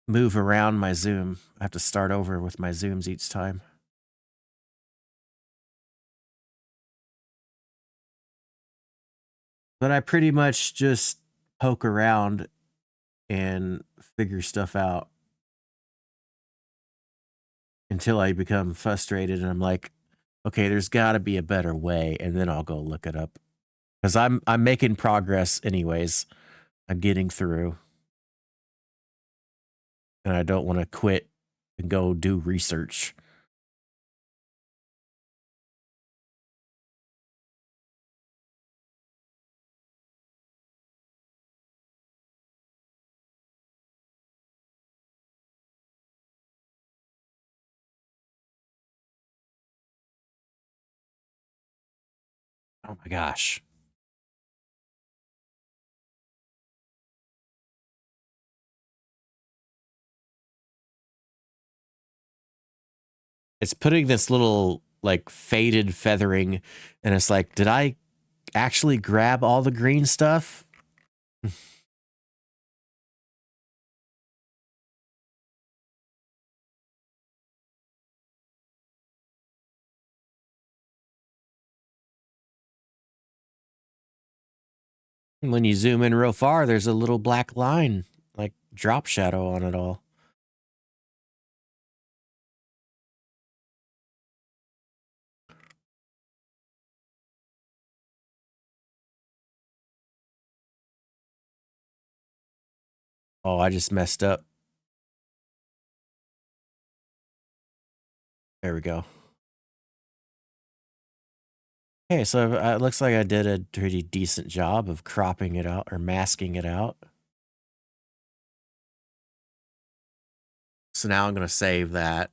move around my zoom. I have to start over with my zooms each time. But I pretty much just poke around and figure stuff out until I become frustrated and I'm like, okay, there's got to be a better way, and then I'll go look it up. Because I'm making progress anyways. I'm getting through. And I don't want to quit and go do research. Oh my gosh. It's putting this little like faded feathering, and it's like, did I actually grab all the green stuff? When you zoom in real far, there's a little black line, like drop shadow on it all. Oh, I just messed up. There we go. Okay, so it looks like I did a pretty decent job of cropping it out or masking it out. So now I'm going to save that.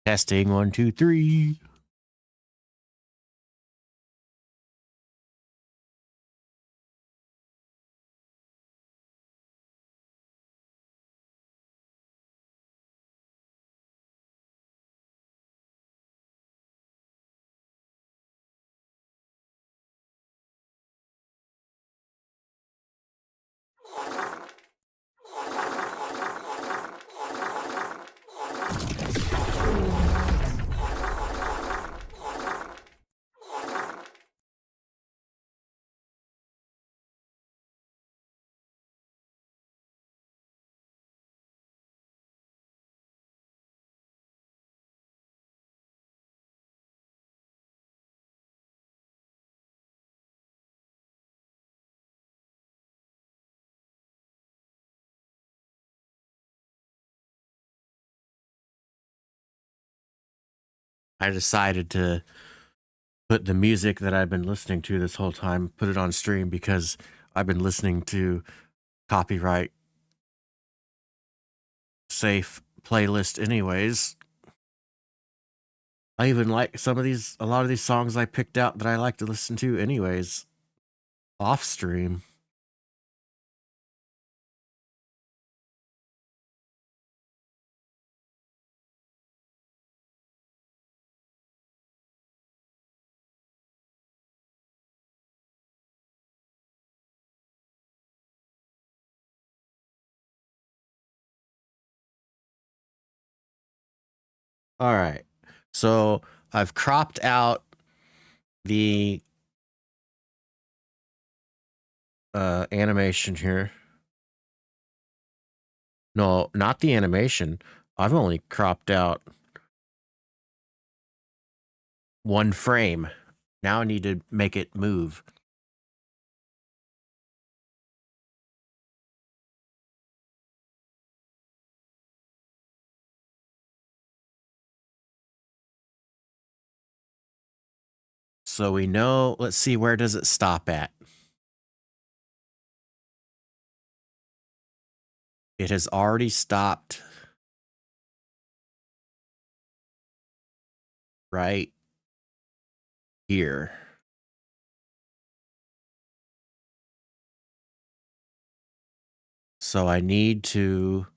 Testing 1, 2, 3. I decided to put the music that I've been listening to this whole time, put it on stream because I've been listening to copyright safe playlist anyways. I even like a lot of these songs I picked out that I like to listen to anyways, off stream. All right. So I've cropped out the animation here. No, not the animation. I've only cropped out one frame. Now I need to make it move. So we know, let's see, where does it stop at? It has already stopped right here. So I need to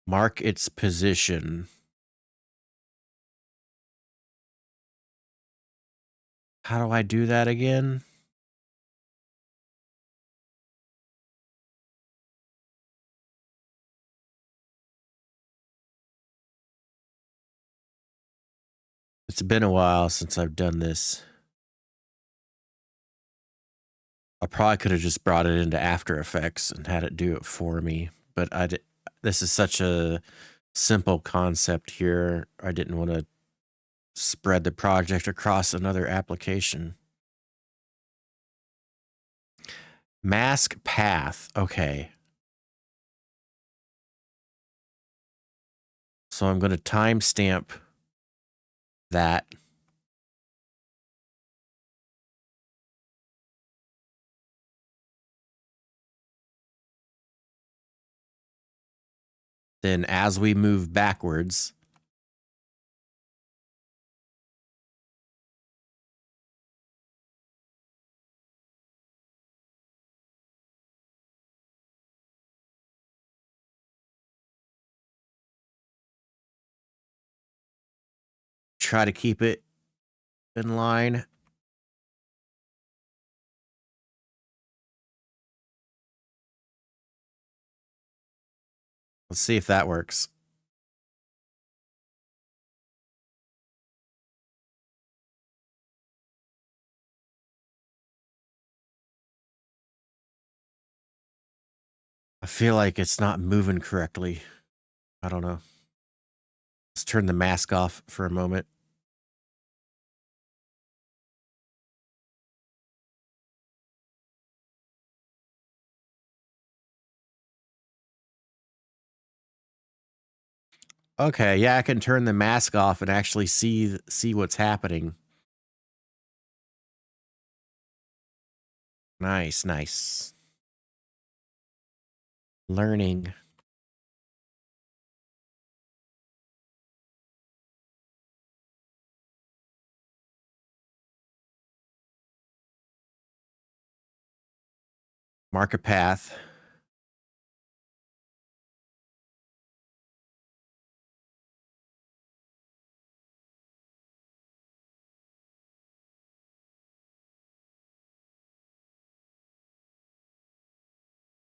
mark its position. How do I do that again? It's been a while since I've done this. I probably could have just brought it into After Effects and had it do it for me, but this is such a simple concept here. I didn't want to spread the project across another application. Mask path. Okay. So I'm going to timestamp that. Then as we move backwards, try to keep it in line. Let's see if that works. I feel like it's not moving correctly. I don't know. Let's turn the mask off for a moment. Okay, yeah, I can turn the mask off and actually see what's happening. Nice, nice. Learning. Mark a path.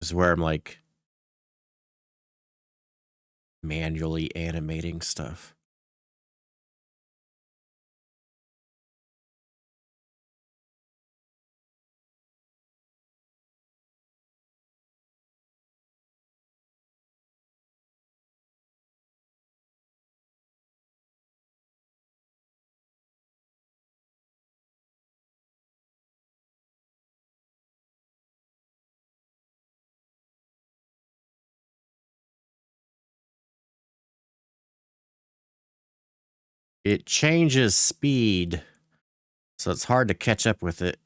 This is where I'm like manually animating stuff. It changes speed, so it's hard to catch up with it.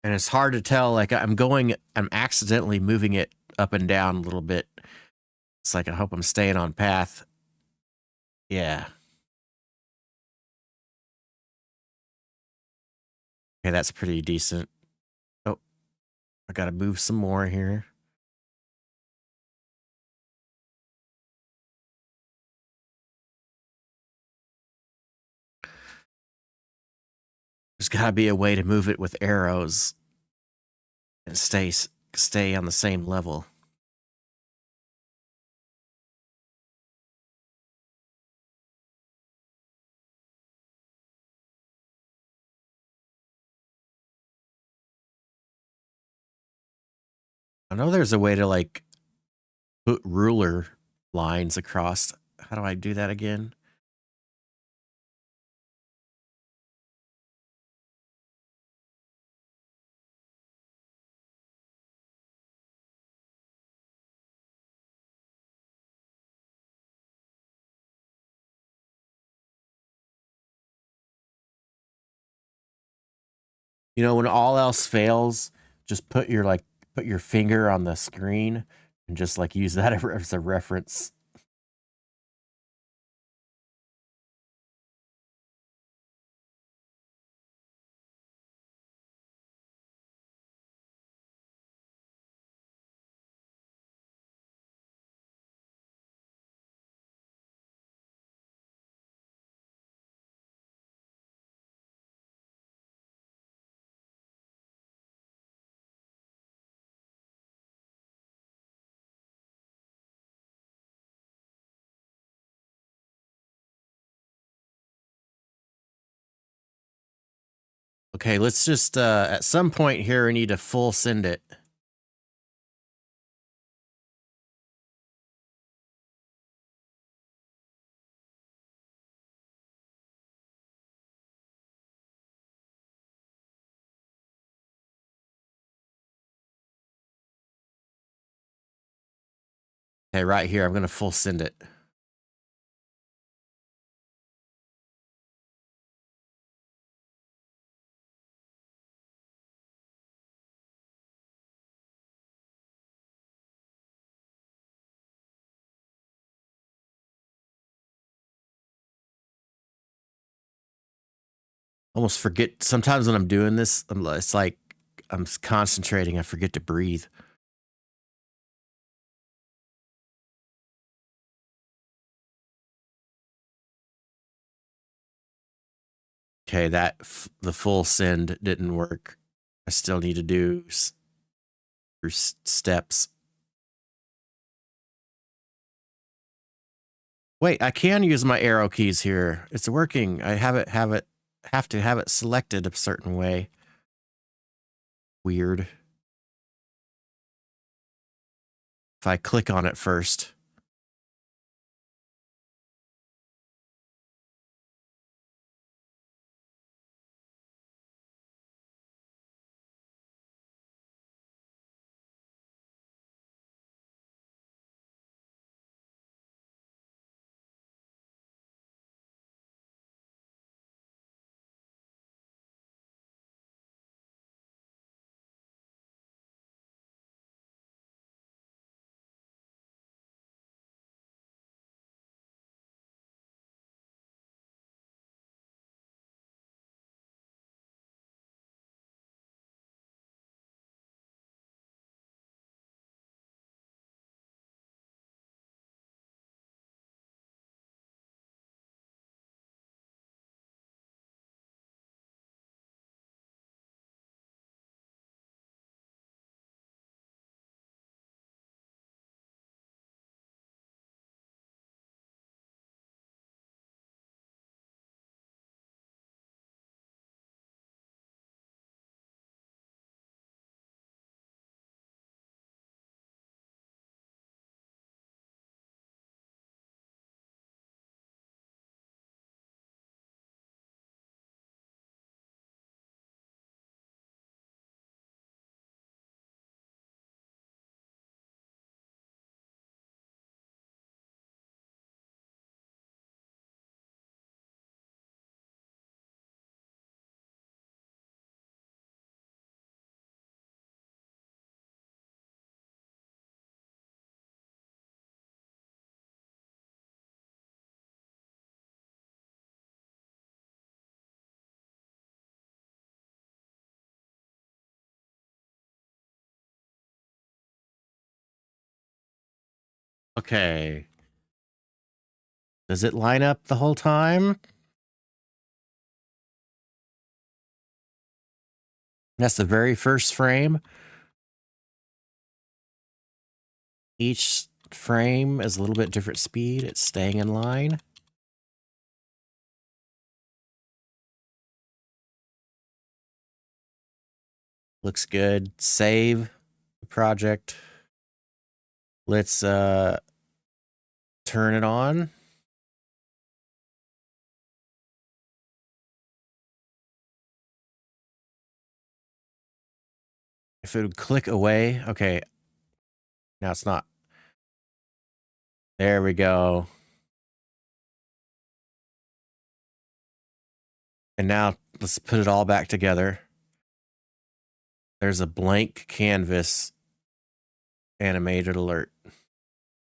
And it's hard to tell, like, I'm accidentally moving it up and down a little bit. It's like, I hope I'm staying on path. Yeah. Okay, that's pretty decent. Oh, I gotta move some more here. There's gotta be a way to move it with arrows and stay on the same level. I know there's a way to, like, put ruler lines across. How do I do that again? You know, when all else fails, just put your finger on the screen and just, like, use that as a reference. Okay, let's just, at some point here, we need to full send it. Okay, right here, I'm gonna full send it. Almost forget sometimes when I'm doing this, it's like I'm concentrating, I forget to breathe. Okay, the full send didn't work. I still need to do steps. Wait, I can use my arrow keys here. It's working. I have to have it selected a certain way. Weird. If I click on it first. Okay. Does it line up the whole time? That's the very first frame. Each frame is a little bit different speed. It's staying in line. Looks good. Save the project. Let's turn it on. If it would click away, okay. Now it's not. There we go. And now let's put it all back together. There's a blank canvas animated alert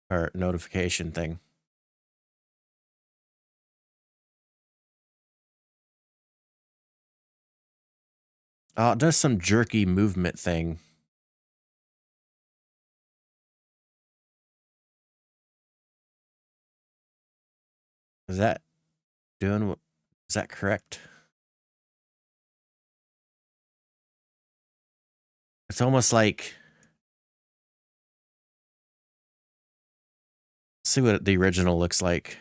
or notification thing. Oh, it does some jerky movement thing. Is that doing what? Is that correct? It's almost like, see what the original looks like.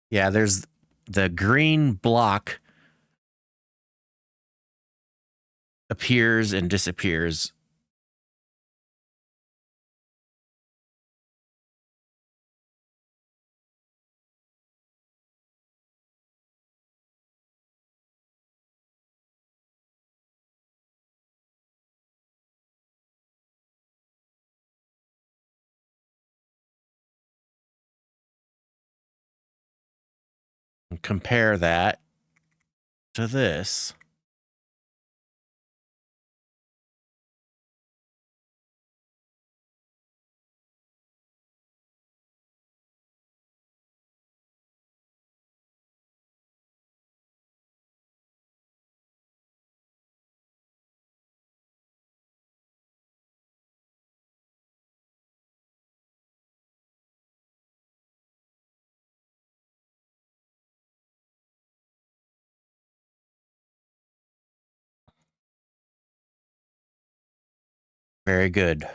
Yeah, there's the green block appears and disappears. And compare that to this. Very good.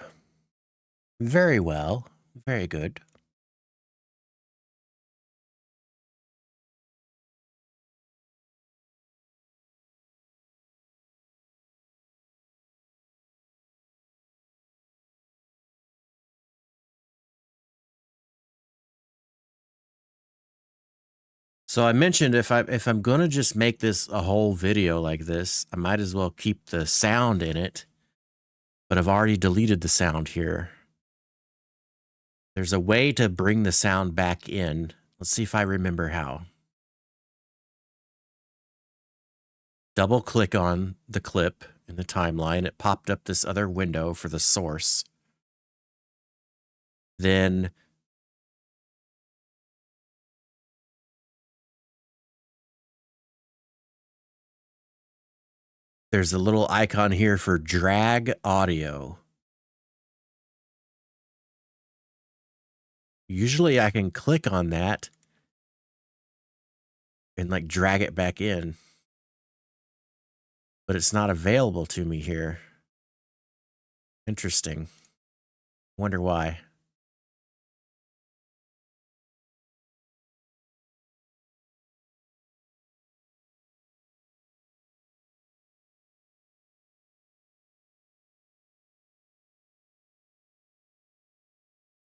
Very well. Very good. So I mentioned if I'm gonna just make this a whole video like this, I might as well keep the sound in it. But I've already deleted the sound here. There's a way to bring the sound back in. Let's see if I remember how. Double click on the clip in the timeline. It popped up this other window for the source. Then there's a little icon here for drag audio. Usually I can click on that and like drag it back in, but it's not available to me here. Interesting. Wonder why.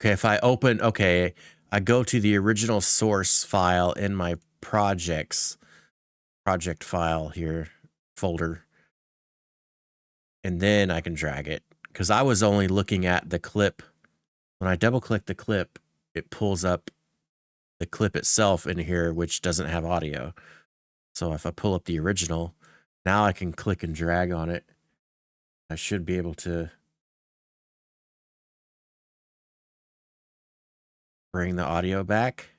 Okay, if I open, okay, I go to the original source file in my project file here, folder, and then I can drag it. Because I was only looking at the clip. When I double click the clip, it pulls up the clip itself in here, which doesn't have audio. So if I pull up the original, now I can click and drag on it. I should be able to Bring the audio back.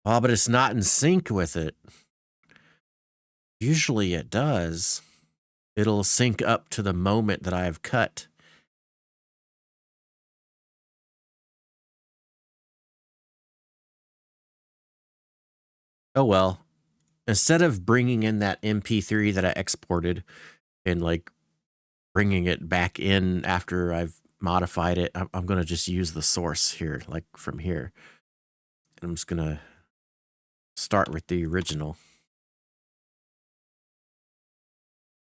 Oh, but it's not in sync with it. Usually it does. It'll sync up to the moment that I have cut. Oh well. Instead of bringing in that MP3 that I exported and like bringing it back in after I've modified it, I'm going to just use the source here, like from here. And I'm just going to start with the original.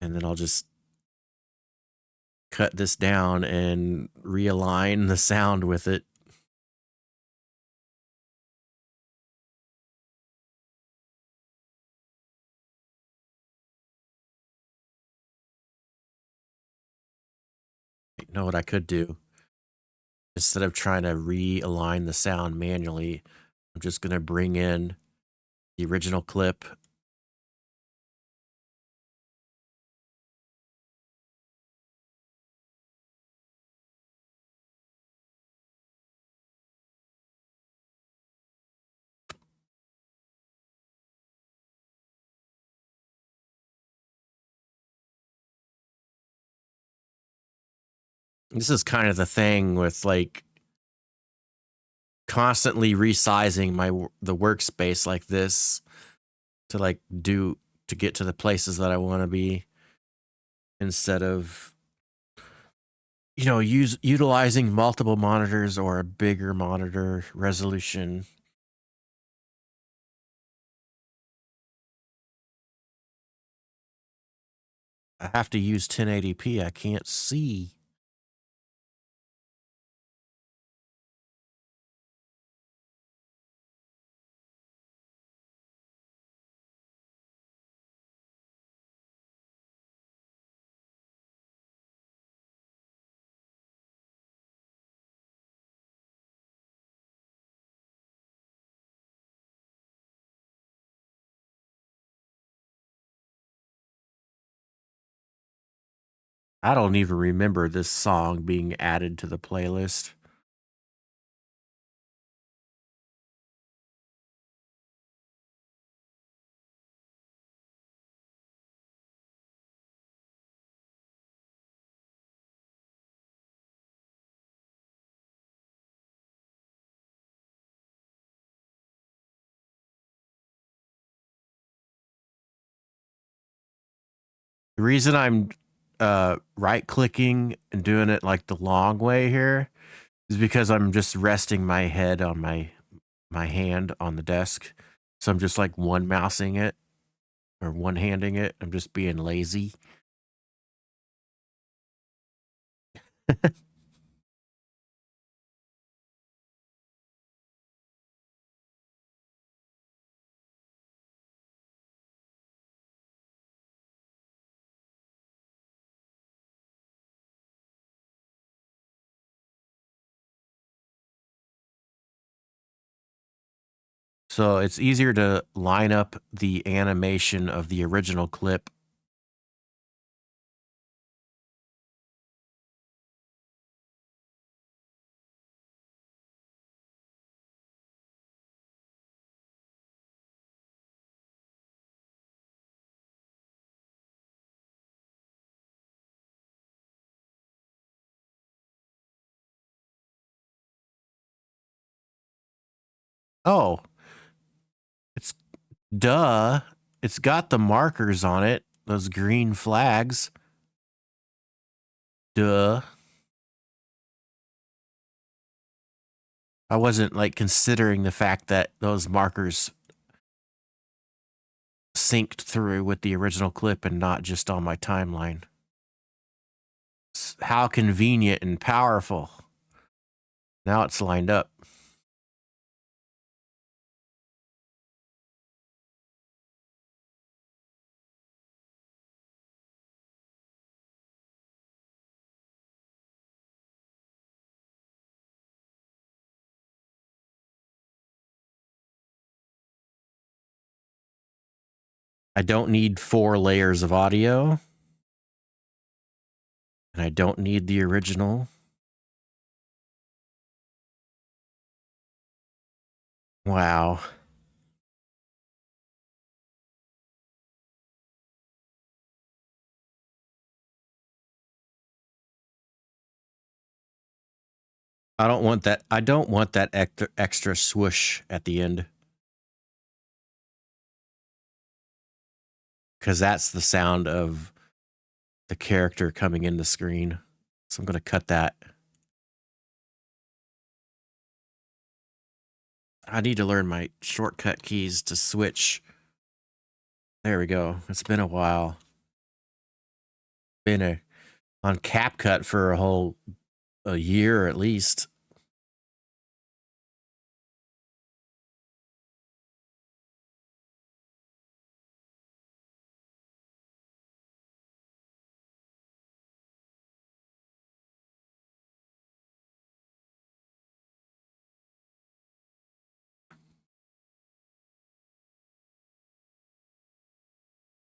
And then I'll just cut this down and realign the sound with it. You know what I could do? Instead of trying to realign the sound manually, I'm just going to bring in the original clip. This is kind of the thing with like constantly resizing the workspace like this to like to get to the places that I want to be, instead of, you know, utilizing multiple monitors or a bigger monitor resolution. I have to use 1080p. I can't see. I don't even remember this song being added to the playlist. The reason I'm right clicking and doing it like the long way here is because I'm just resting my head on my hand on the desk. So I'm just like one mousing it or one handing it. I'm just being lazy. So it's easier to line up the animation of the original clip. Oh, it's duh. It's got the markers on it, those green flags. Duh. I wasn't like considering the fact that those markers synced through with the original clip and not just on my timeline. How convenient and powerful. Now it's lined up. I don't need 4 layers of audio. And I don't need the original. Wow. I don't want that. I don't want that extra swoosh at the end. Because that's the sound of the character coming in the screen. So I'm going to cut that. I need to learn my shortcut keys to switch. There we go. It's been a while. Been on CapCut for a year at least.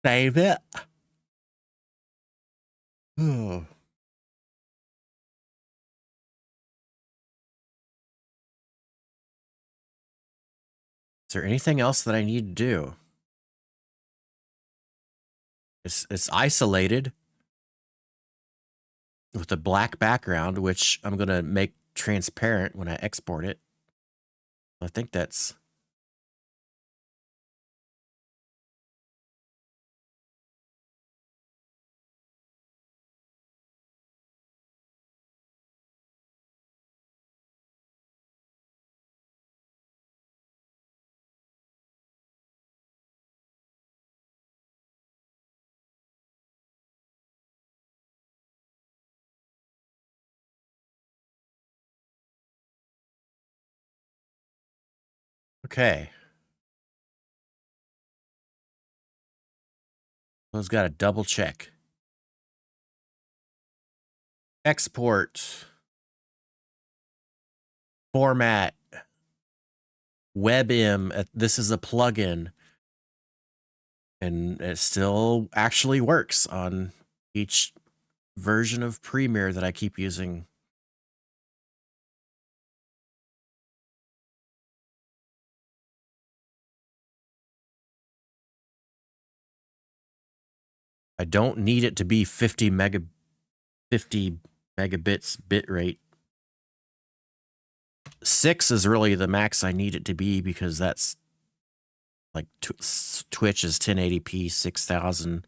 Save it. Oh. Is there anything else that I need to do? It's isolated with a black background, which I'm going to make transparent when I export it. I think that's... Okay. Those got to double check. Export. Format. WebM. This is a plugin. And it still actually works on each version of Premiere that I keep using. I don't need it to be 50 megabits bit rate. 6 is really the max I need it to be because that's like Twitch is 1080p 6000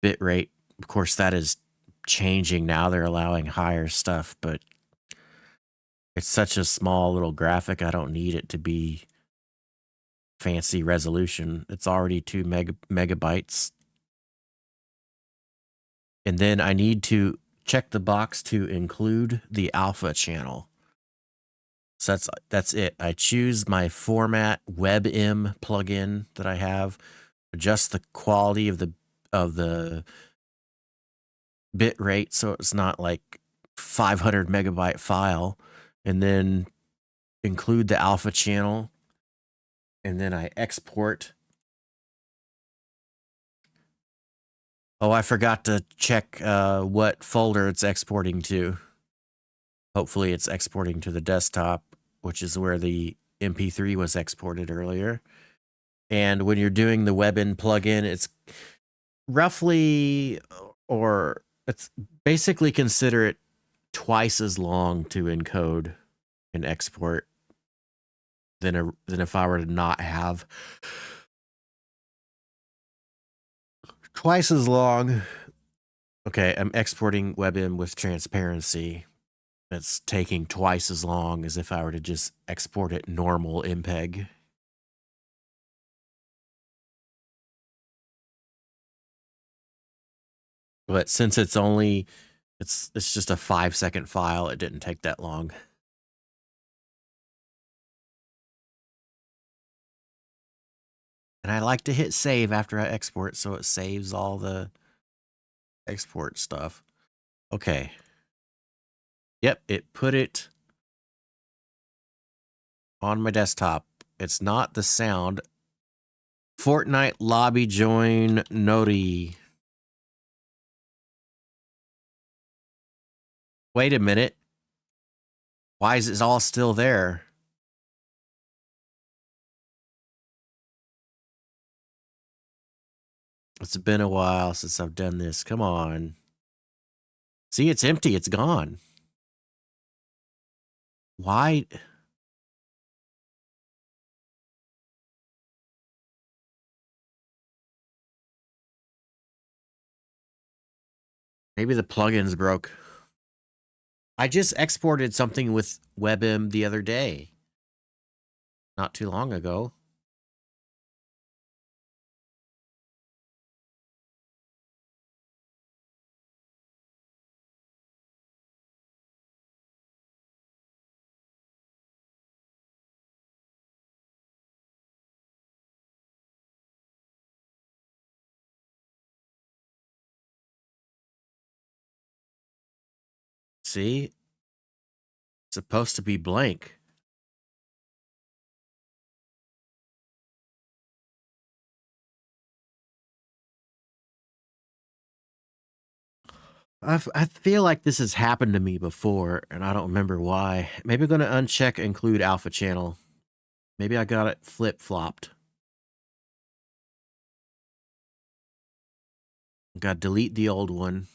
bit rate. Of course, that is changing now. They're allowing higher stuff, but it's such a small little graphic. I don't need it to be fancy resolution. It's already 2 megabytes. And then I need to check the box to include the alpha channel. So that's it. I choose my format WebM plugin that I have, adjust the quality of the bit rate so it's not like 500 megabyte file, and then include the alpha channel, and then I export. Oh, I forgot to check what folder it's exporting to. Hopefully it's exporting to the desktop, which is where the MP3 was exported earlier. And when you're doing the WebM plugin, it's roughly, or it's basically, consider it twice as long to encode and export than if I were to not have. Twice as long. Okay, I'm exporting WebM with transparency. It's taking twice as long as if I were to just export it normal MPEG. But since it's just a 5-second file, it didn't take that long. And I like to hit save after I export, so it saves all the export stuff. Okay. Yep, it put it on my desktop. It's not the sound. Fortnite lobby join noti. Wait a minute. Why is it all still there? It's been a while since I've done this. Come on. See, it's empty. It's gone. Why? Maybe the plugin's broke. I just exported something with WebM the other day. Not too long ago. See? It's supposed to be blank. I feel like this has happened to me before, and I don't remember why. Maybe I'm going to uncheck include alpha channel. Maybe I got it flip-flopped. Got to delete the old one.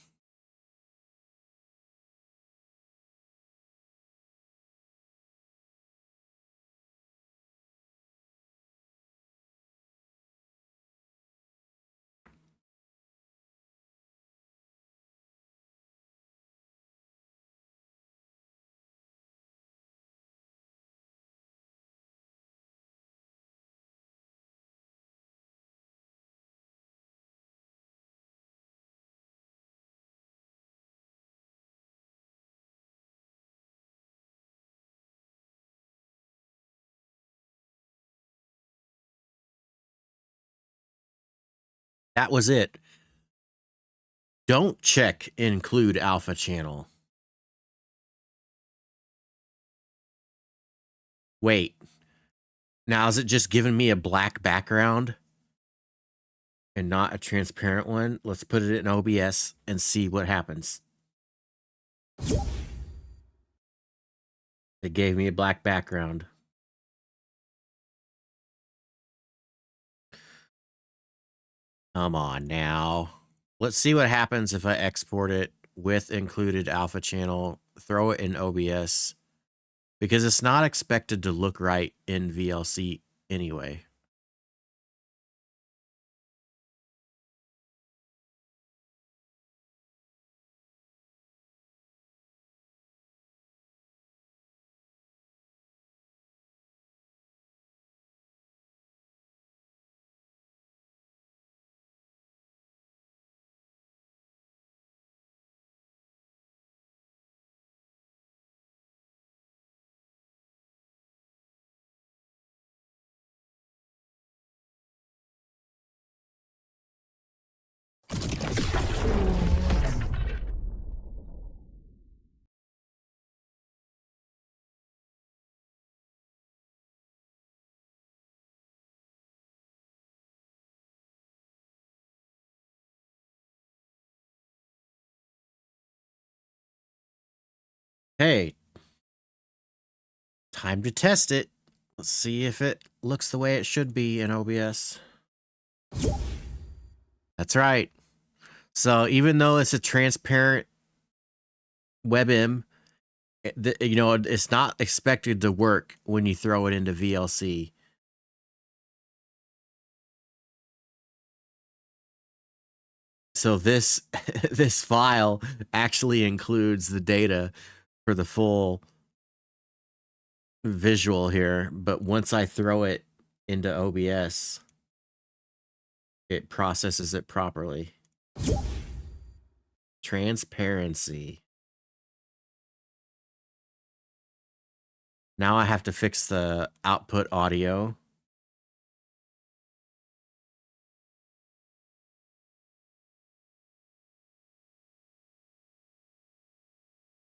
That was it. Don't check include alpha channel. Wait. Now is it just giving me a black background and not a transparent one? Let's put it in OBS and see what happens. It gave me a black background. Come on now. Let's see what happens if I export it with included alpha channel, throw it in OBS, because it's not expected to look right in VLC anyway. Hey, time to test it. Let's see if it looks the way it should be in OBS. That's right. So even though it's a transparent WebM, you know, it's not expected to work when you throw it into VLC. So this this file actually includes the data for the full visual here, but once I throw it into OBS, it processes it properly. Transparency. Now I have to fix the output audio.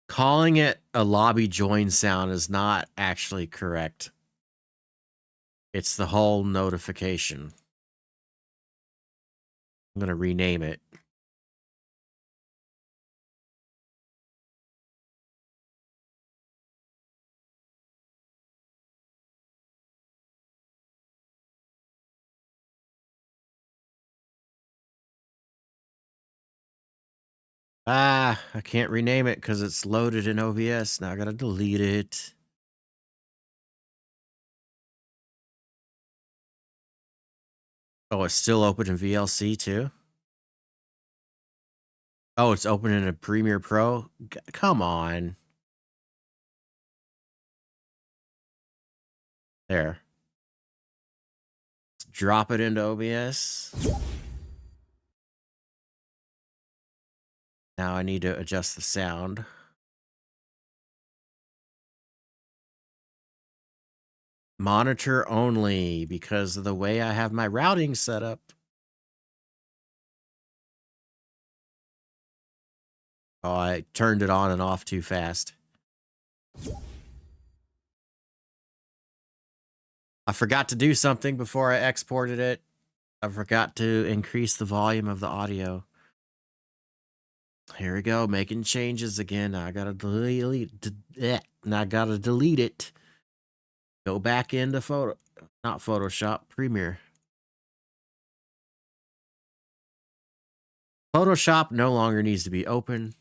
Calling it a lobby join sound is not actually correct. It's the whole notification. I'm going to rename it. Ah, I can't rename it because it's loaded in OBS. Now I got to delete it. Oh, it's still open in VLC too? Oh, it's open in a Premiere Pro? Come on. There. Let's drop it into OBS. Now I need to adjust the sound. Monitor only because of the way I have my routing set up. Oh, I turned it on and off too fast. I forgot to do something before I exported it. I forgot to increase the volume of the audio. Here we go, making changes again. Now I gotta delete it. Go back into not Photoshop, Premiere. Photoshop no longer needs to be open.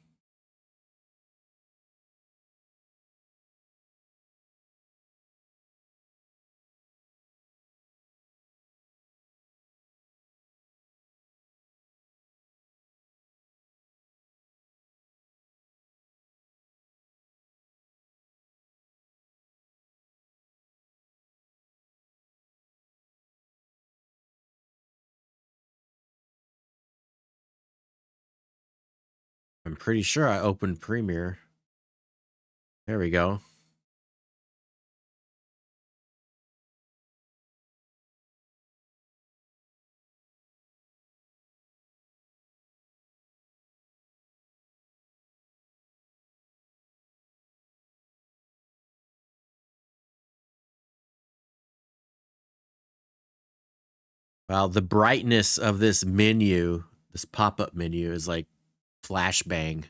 I'm pretty sure I opened Premiere. There we go. Well, the brightness of this menu, this pop-up menu, is like flashbang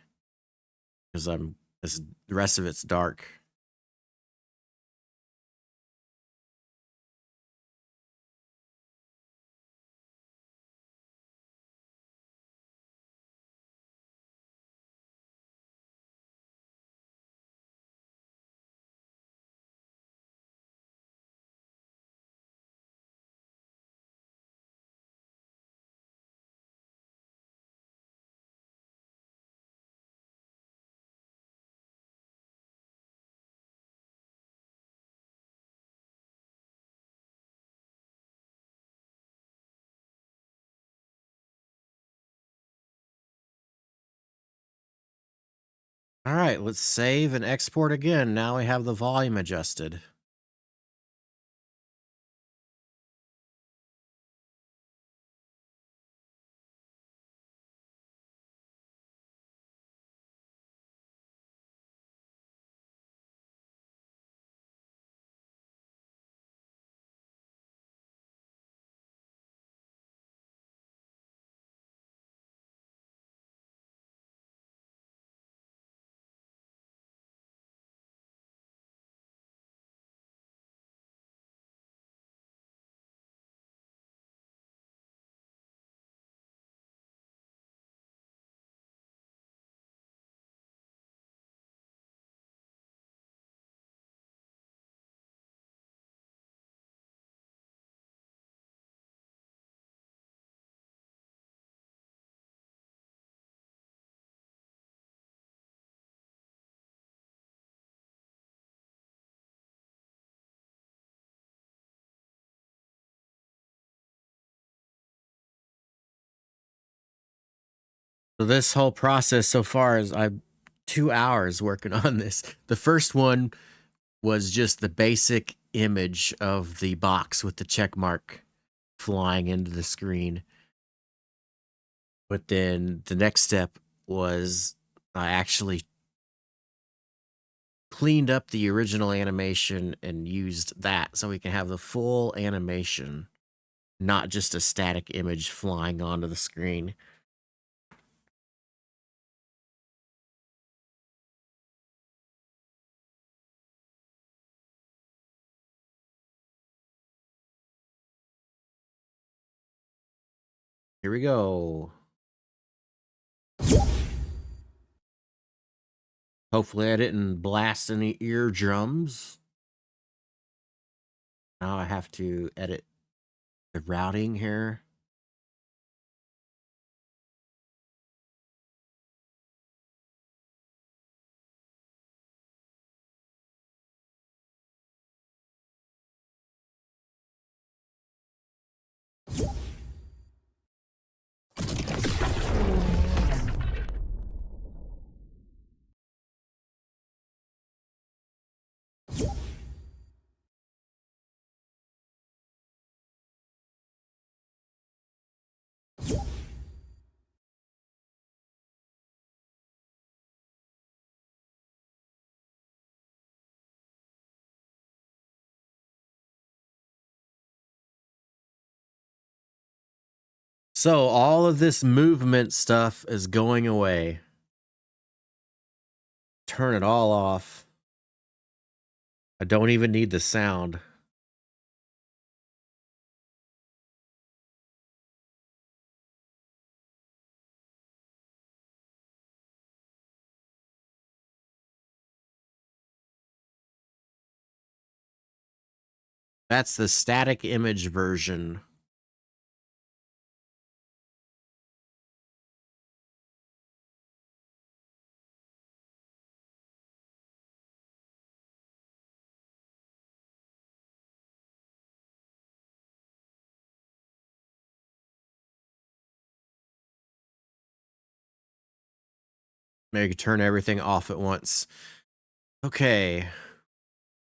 because the rest of it's dark. All right, let's save and export again. Now we have the volume adjusted. So this whole process so far is 2 hours working on this. The first one was just the basic image of the box with the check mark flying into the screen. But then the next step was I actually cleaned up the original animation and used that so we can have the full animation. not just a static image flying onto the screen. Here we go. Hopefully I didn't blast any eardrums. Now I have to edit the routing here. So all of this movement stuff is going away. Turn it all off. I don't even need the sound. That's the static image version. Maybe you can turn everything off at once. Okay.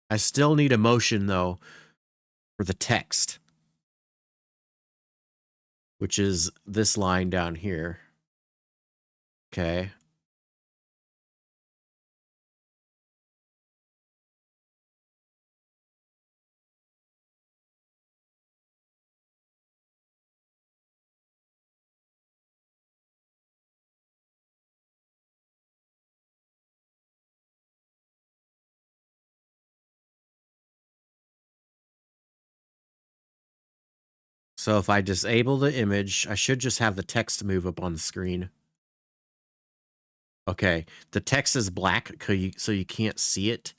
I still need a motion, though, for the text, which is this line down here. Okay. So if I disable the image, I should just have the text move up on the screen. Okay. The text is black, so you can't see it.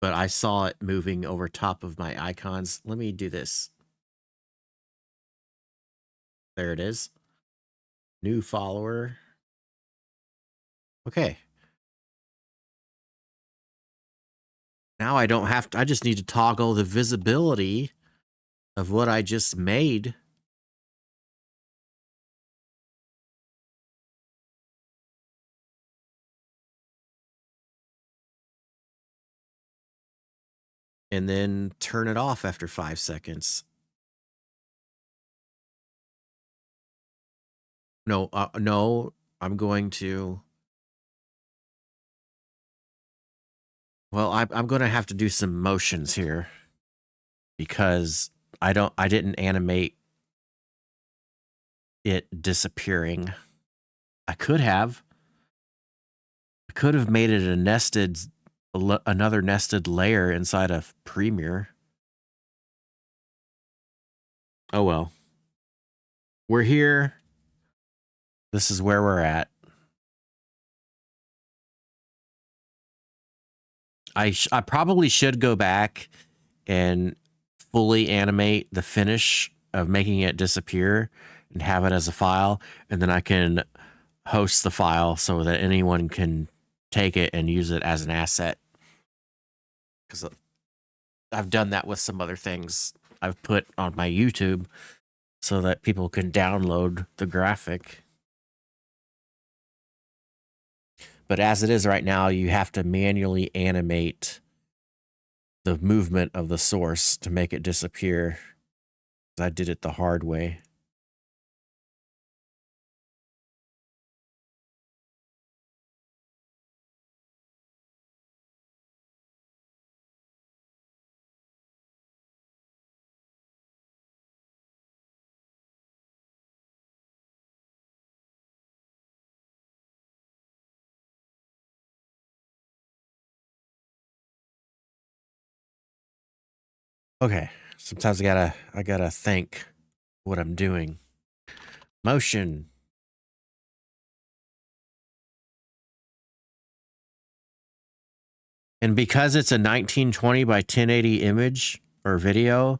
But I saw it moving over top of my icons. Let me do this. There it is. New follower. Okay. Now I don't have to, I just need to toggle the visibility of what I just made. And then turn it off after 5 seconds. No, no, I'm going to. Well, I'm going to have to do some motions here because I didn't animate it disappearing. I could have made it another nested layer inside of Premiere. Oh well. We're here. This is where we're at. I probably should go back and fully animate the finish of making it disappear and have it as a file, and then I can host the file so that anyone can take it and use it as an asset. Because I've done that with some other things I've put on my YouTube so that people can download the graphic. But as it is right now, you have to manually animate the movement of the source to make it disappear. I did it the hard way. Okay. Sometimes I gotta think what I'm doing. Motion. And because it's a 1920 by 1080 image or video,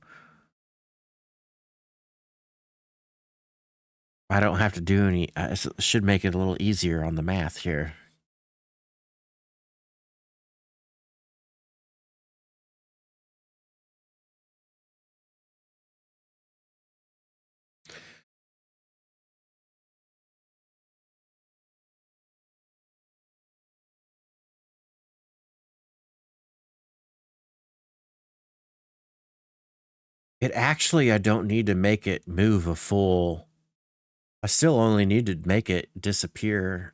I don't have to do any. I should make it a little easier on the math here. It actually, I don't need to make it move a full. I still only need to make it disappear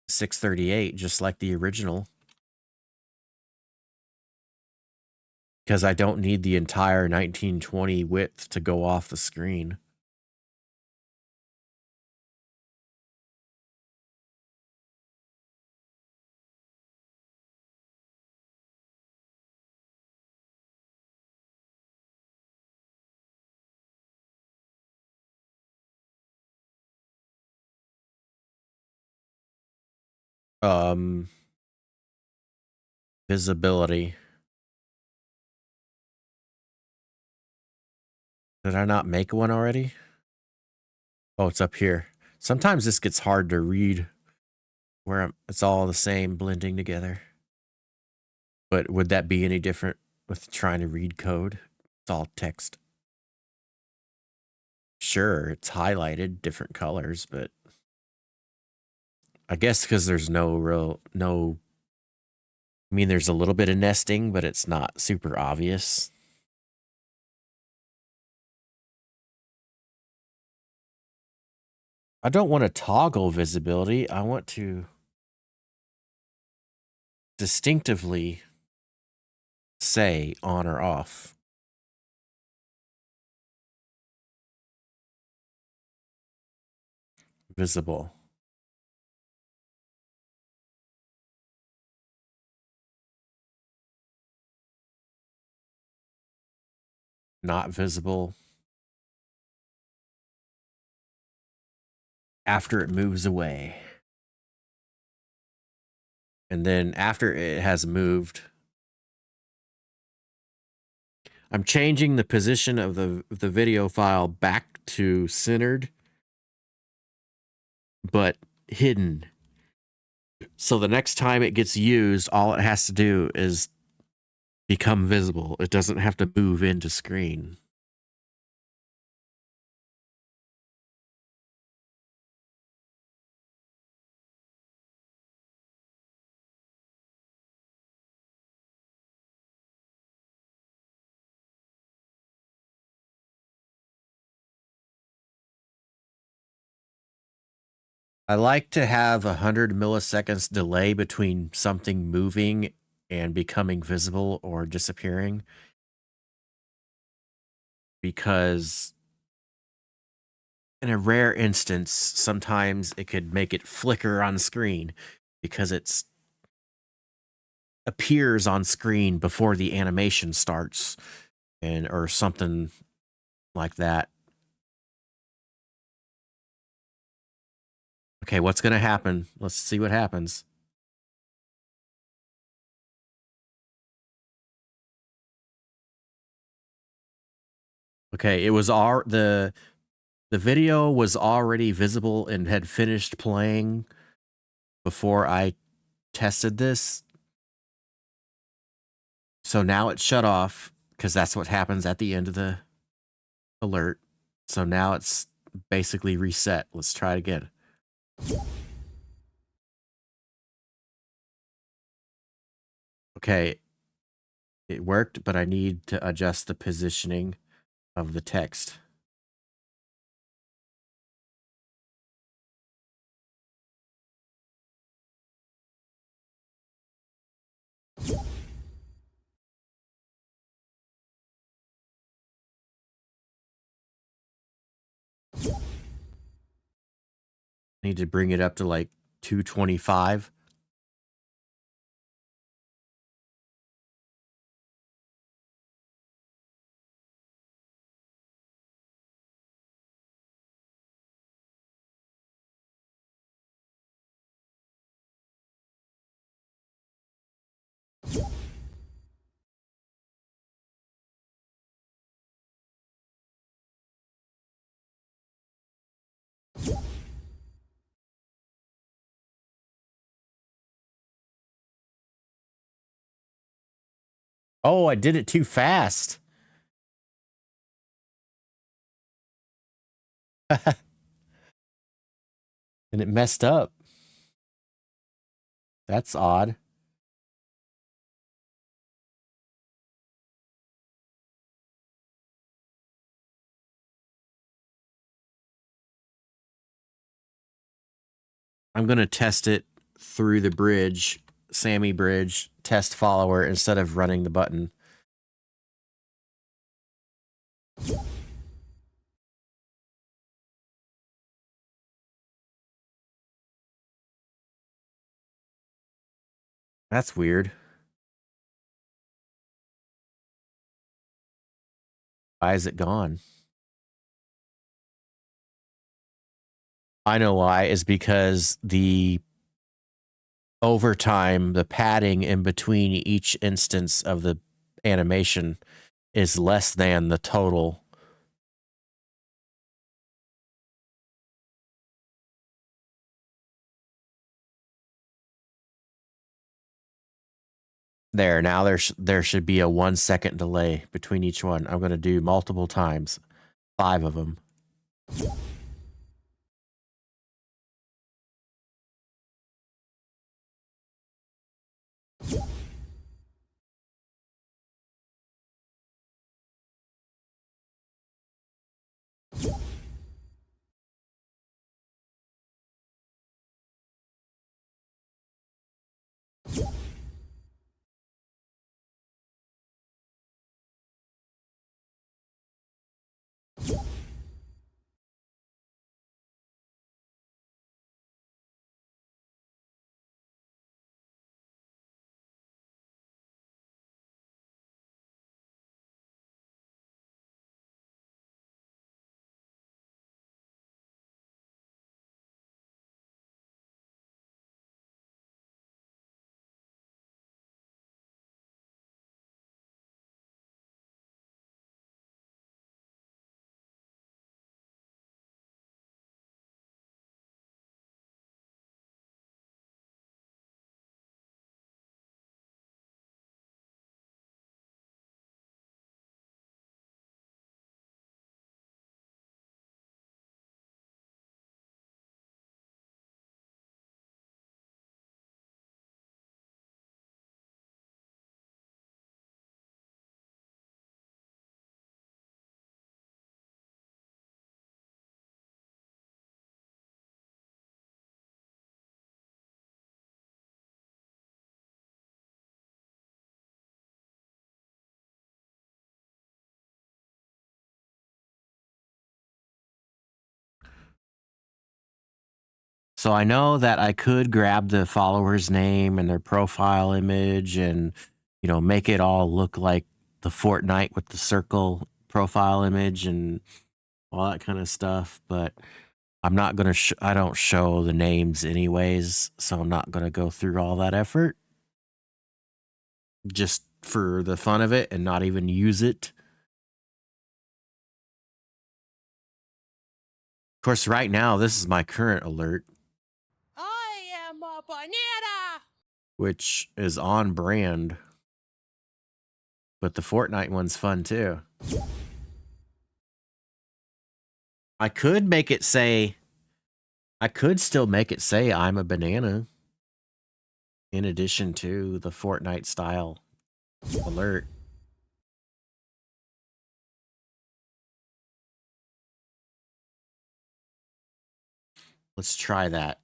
638, just like the original. Because I don't need the entire 1920 width to go off the screen. Visibility. Did I not make one already? Oh, it's up here. Sometimes this gets hard to read where it's all the same blending together. But would that be any different with trying to read code? It's all text. Sure, it's highlighted different colors, but I guess because there's no, I mean, there's a little bit of nesting, but it's not super obvious. I don't want to toggle visibility. I want to distinctively say on or off. Visible. Not visible. After it moves away. And then after it has moved, I'm changing the position of the video file back to centered, but hidden. So the next time it gets used, all it has to do is become visible. It doesn't have to move into screen. I like to have 100 milliseconds delay between something moving and becoming visible or disappearing, because in a rare instance, sometimes it could make it flicker on screen because it's appears on screen before the animation starts, and or something like that. Okay, what's going to happen? Let's see what happens. Okay, it was the video was already visible and had finished playing before I tested this. So now it's shut off because that's what happens at the end of the alert. So now it's basically reset. Let's try it again. Okay, it worked, but I need to adjust the positioning of the text. Need to bring it up to like 225. Oh, I did it too fast. And it messed up. That's odd. I'm going to test it through the bridge, Sammy bridge, test follower, instead of running the button. That's weird. Why is it gone? I know why. Is because the overtime, the padding in between each instance of the animation is less than the total. There, now there should be a 1 second delay between each one. I'm going to do multiple times, 5 of them. So I know that I could grab the follower's name and their profile image and, make it all look like the Fortnite with the circle profile image and all that kind of stuff. But I'm not going to, I don't show the names anyways. So I'm not going to go through all that effort just for the fun of it and not even use it. Of course, right now, this is my current alert. I am a banana! Which is on brand. But the Fortnite one's fun too. I could still make it say I'm a banana. In addition to the Fortnite style alert. Let's try that.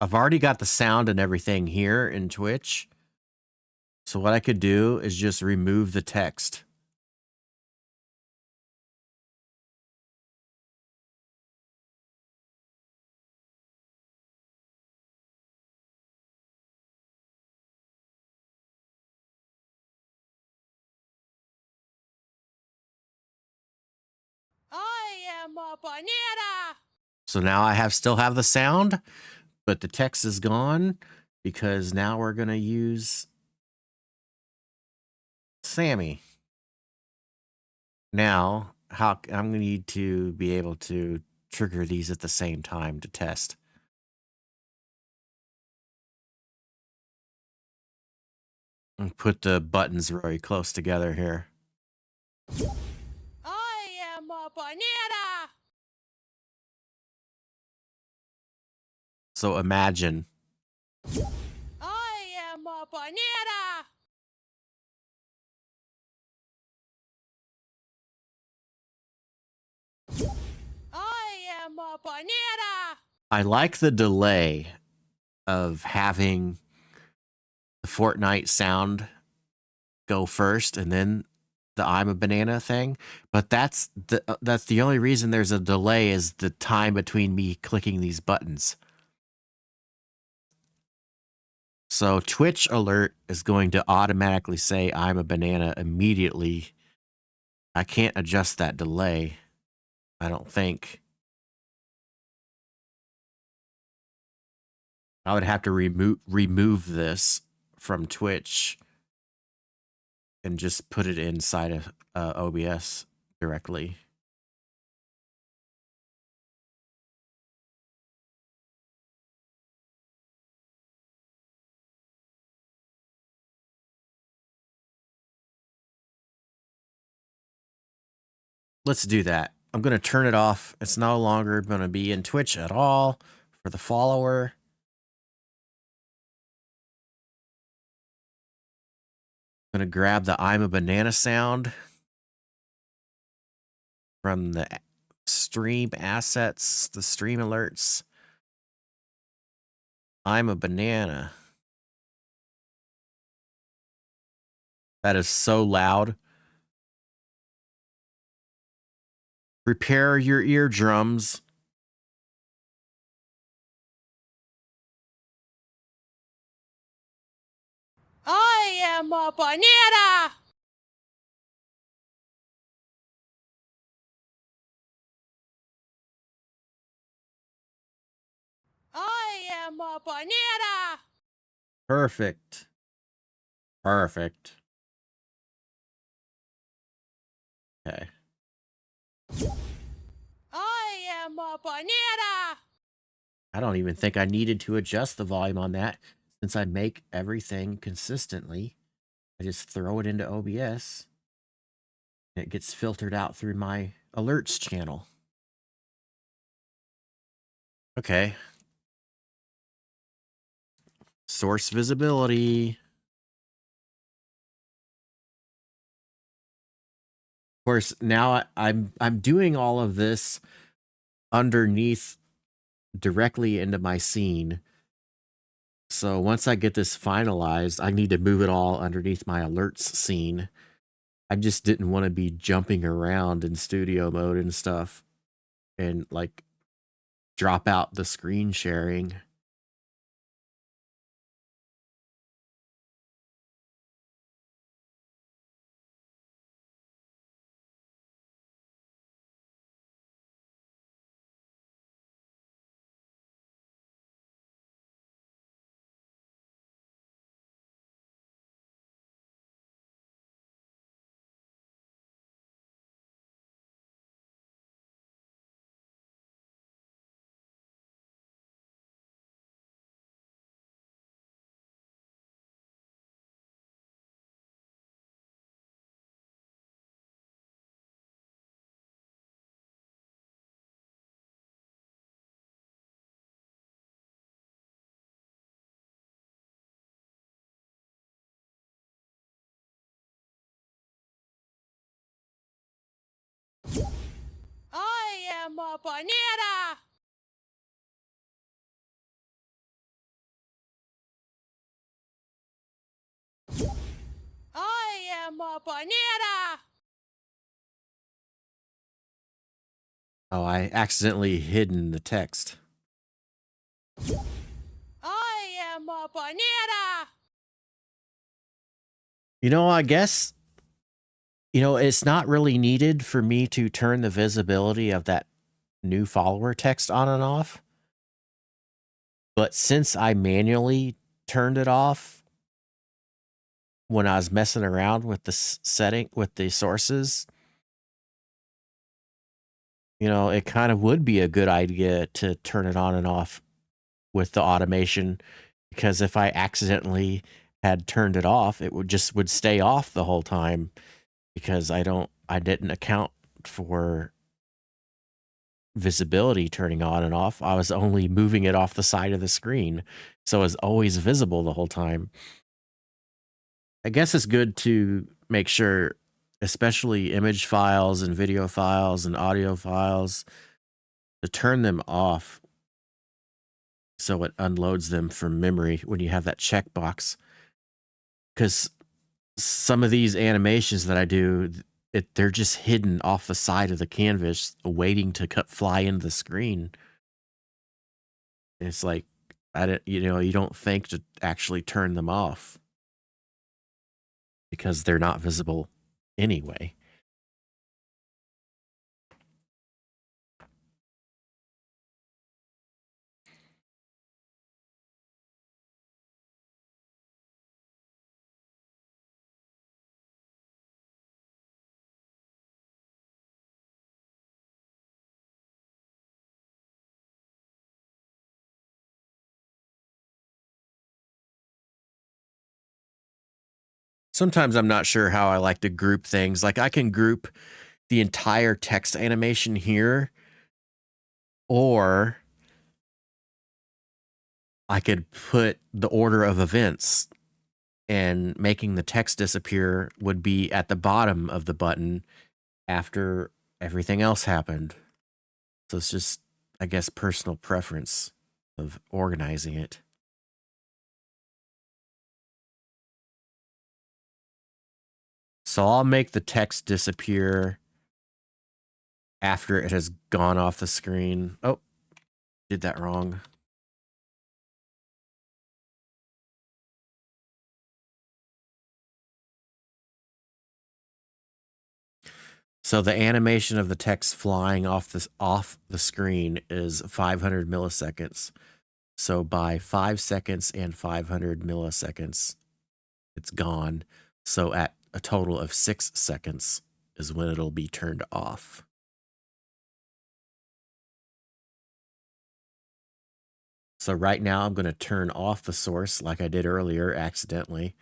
I've already got the sound and everything here in Twitch. So what I could do is just remove the text. I am a banana! So now I still have the sound, but the text is gone because now we're going to use Sammy. Now, I'm going to need to be able to trigger these at the same time to test. And put the buttons very close together here. I am a banana. So imagine. I am a banana. I am a banana. I like the delay of having the Fortnite sound go first and then the I'm a banana thing, but that's the only reason there's a delay is the time between me clicking these buttons. So Twitch alert is going to automatically say I'm a banana immediately. I can't adjust that delay, I don't think. I would have to remove this from Twitch and just put it inside of OBS directly. Let's do that. I'm going to turn it off. It's no longer going to be in Twitch at all for the follower. I'm going to grab the I'm a banana sound from the stream assets, the stream alerts. I'm a banana. That is so loud. Prepare your eardrums. I am a banana. I am a banana. Perfect. Perfect. Okay. I am a banana. I don't even think I needed to adjust the volume on that since I make everything consistently. I just throw it into OBS and it gets filtered out through my alerts channel. Okay. Source visibility. Of course, now I'm doing all of this underneath directly into my scene. So once I get this finalized, I need to move it all underneath my alerts scene. I just didn't want to be jumping around in studio mode and stuff and like drop out the screen sharing. I am a banana. I am a banana. Oh, I accidentally hidden the text. I am a banana. You know, I guess, it's not really needed for me to turn the visibility of that new follower text on and off. But since I manually turned it off, when I was messing around with the setting with the sources, it kind of would be a good idea to turn it on and off with the automation, because if I accidentally had turned it off, it would stay off the whole time, because I didn't account for visibility turning on and off. I was only moving it off the side of the screen, so it was always visible the whole time. I guess it's good to make sure, especially image files and video files and audio files, to turn them off so it unloads them from memory when you have that checkbox. Because some of these animations that I do, they're just hidden off the side of the canvas, waiting to fly into the screen. It's like, you don't think to actually turn them off because they're not visible anyway. Sometimes I'm not sure how I like to group things. Like, I can group the entire text animation here, or I could put the order of events, and making the text disappear would be at the bottom of the button after everything else happened. So it's just, I guess, personal preference of organizing it. So I'll make the text disappear after it has gone off the screen. Oh, did that wrong. So the animation of the text flying off the screen is 500 milliseconds. So by 5 seconds and 500 milliseconds, it's gone. So at a total of 6 seconds is when it'll be turned off. So right now I'm going to turn off the source like I did earlier accidentally,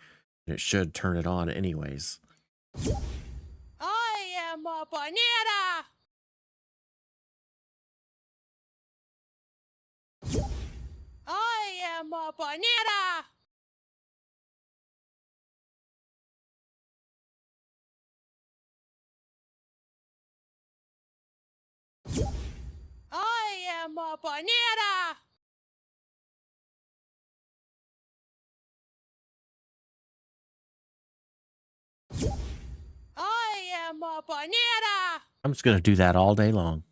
and it should turn it on anyways. I am a banana. I am a banana. I am a banana. I am a banana. I'm just going to do that all day long.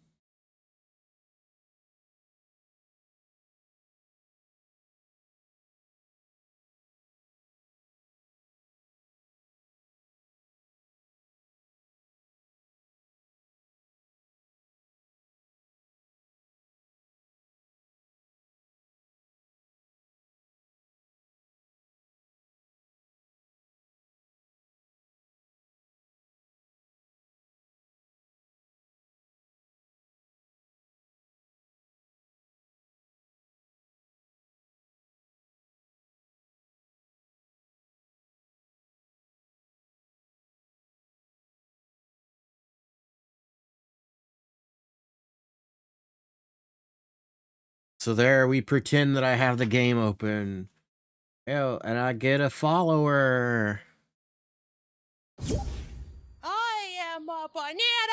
So there we pretend that I have the game open. Oh, and I get a follower. I am a banana.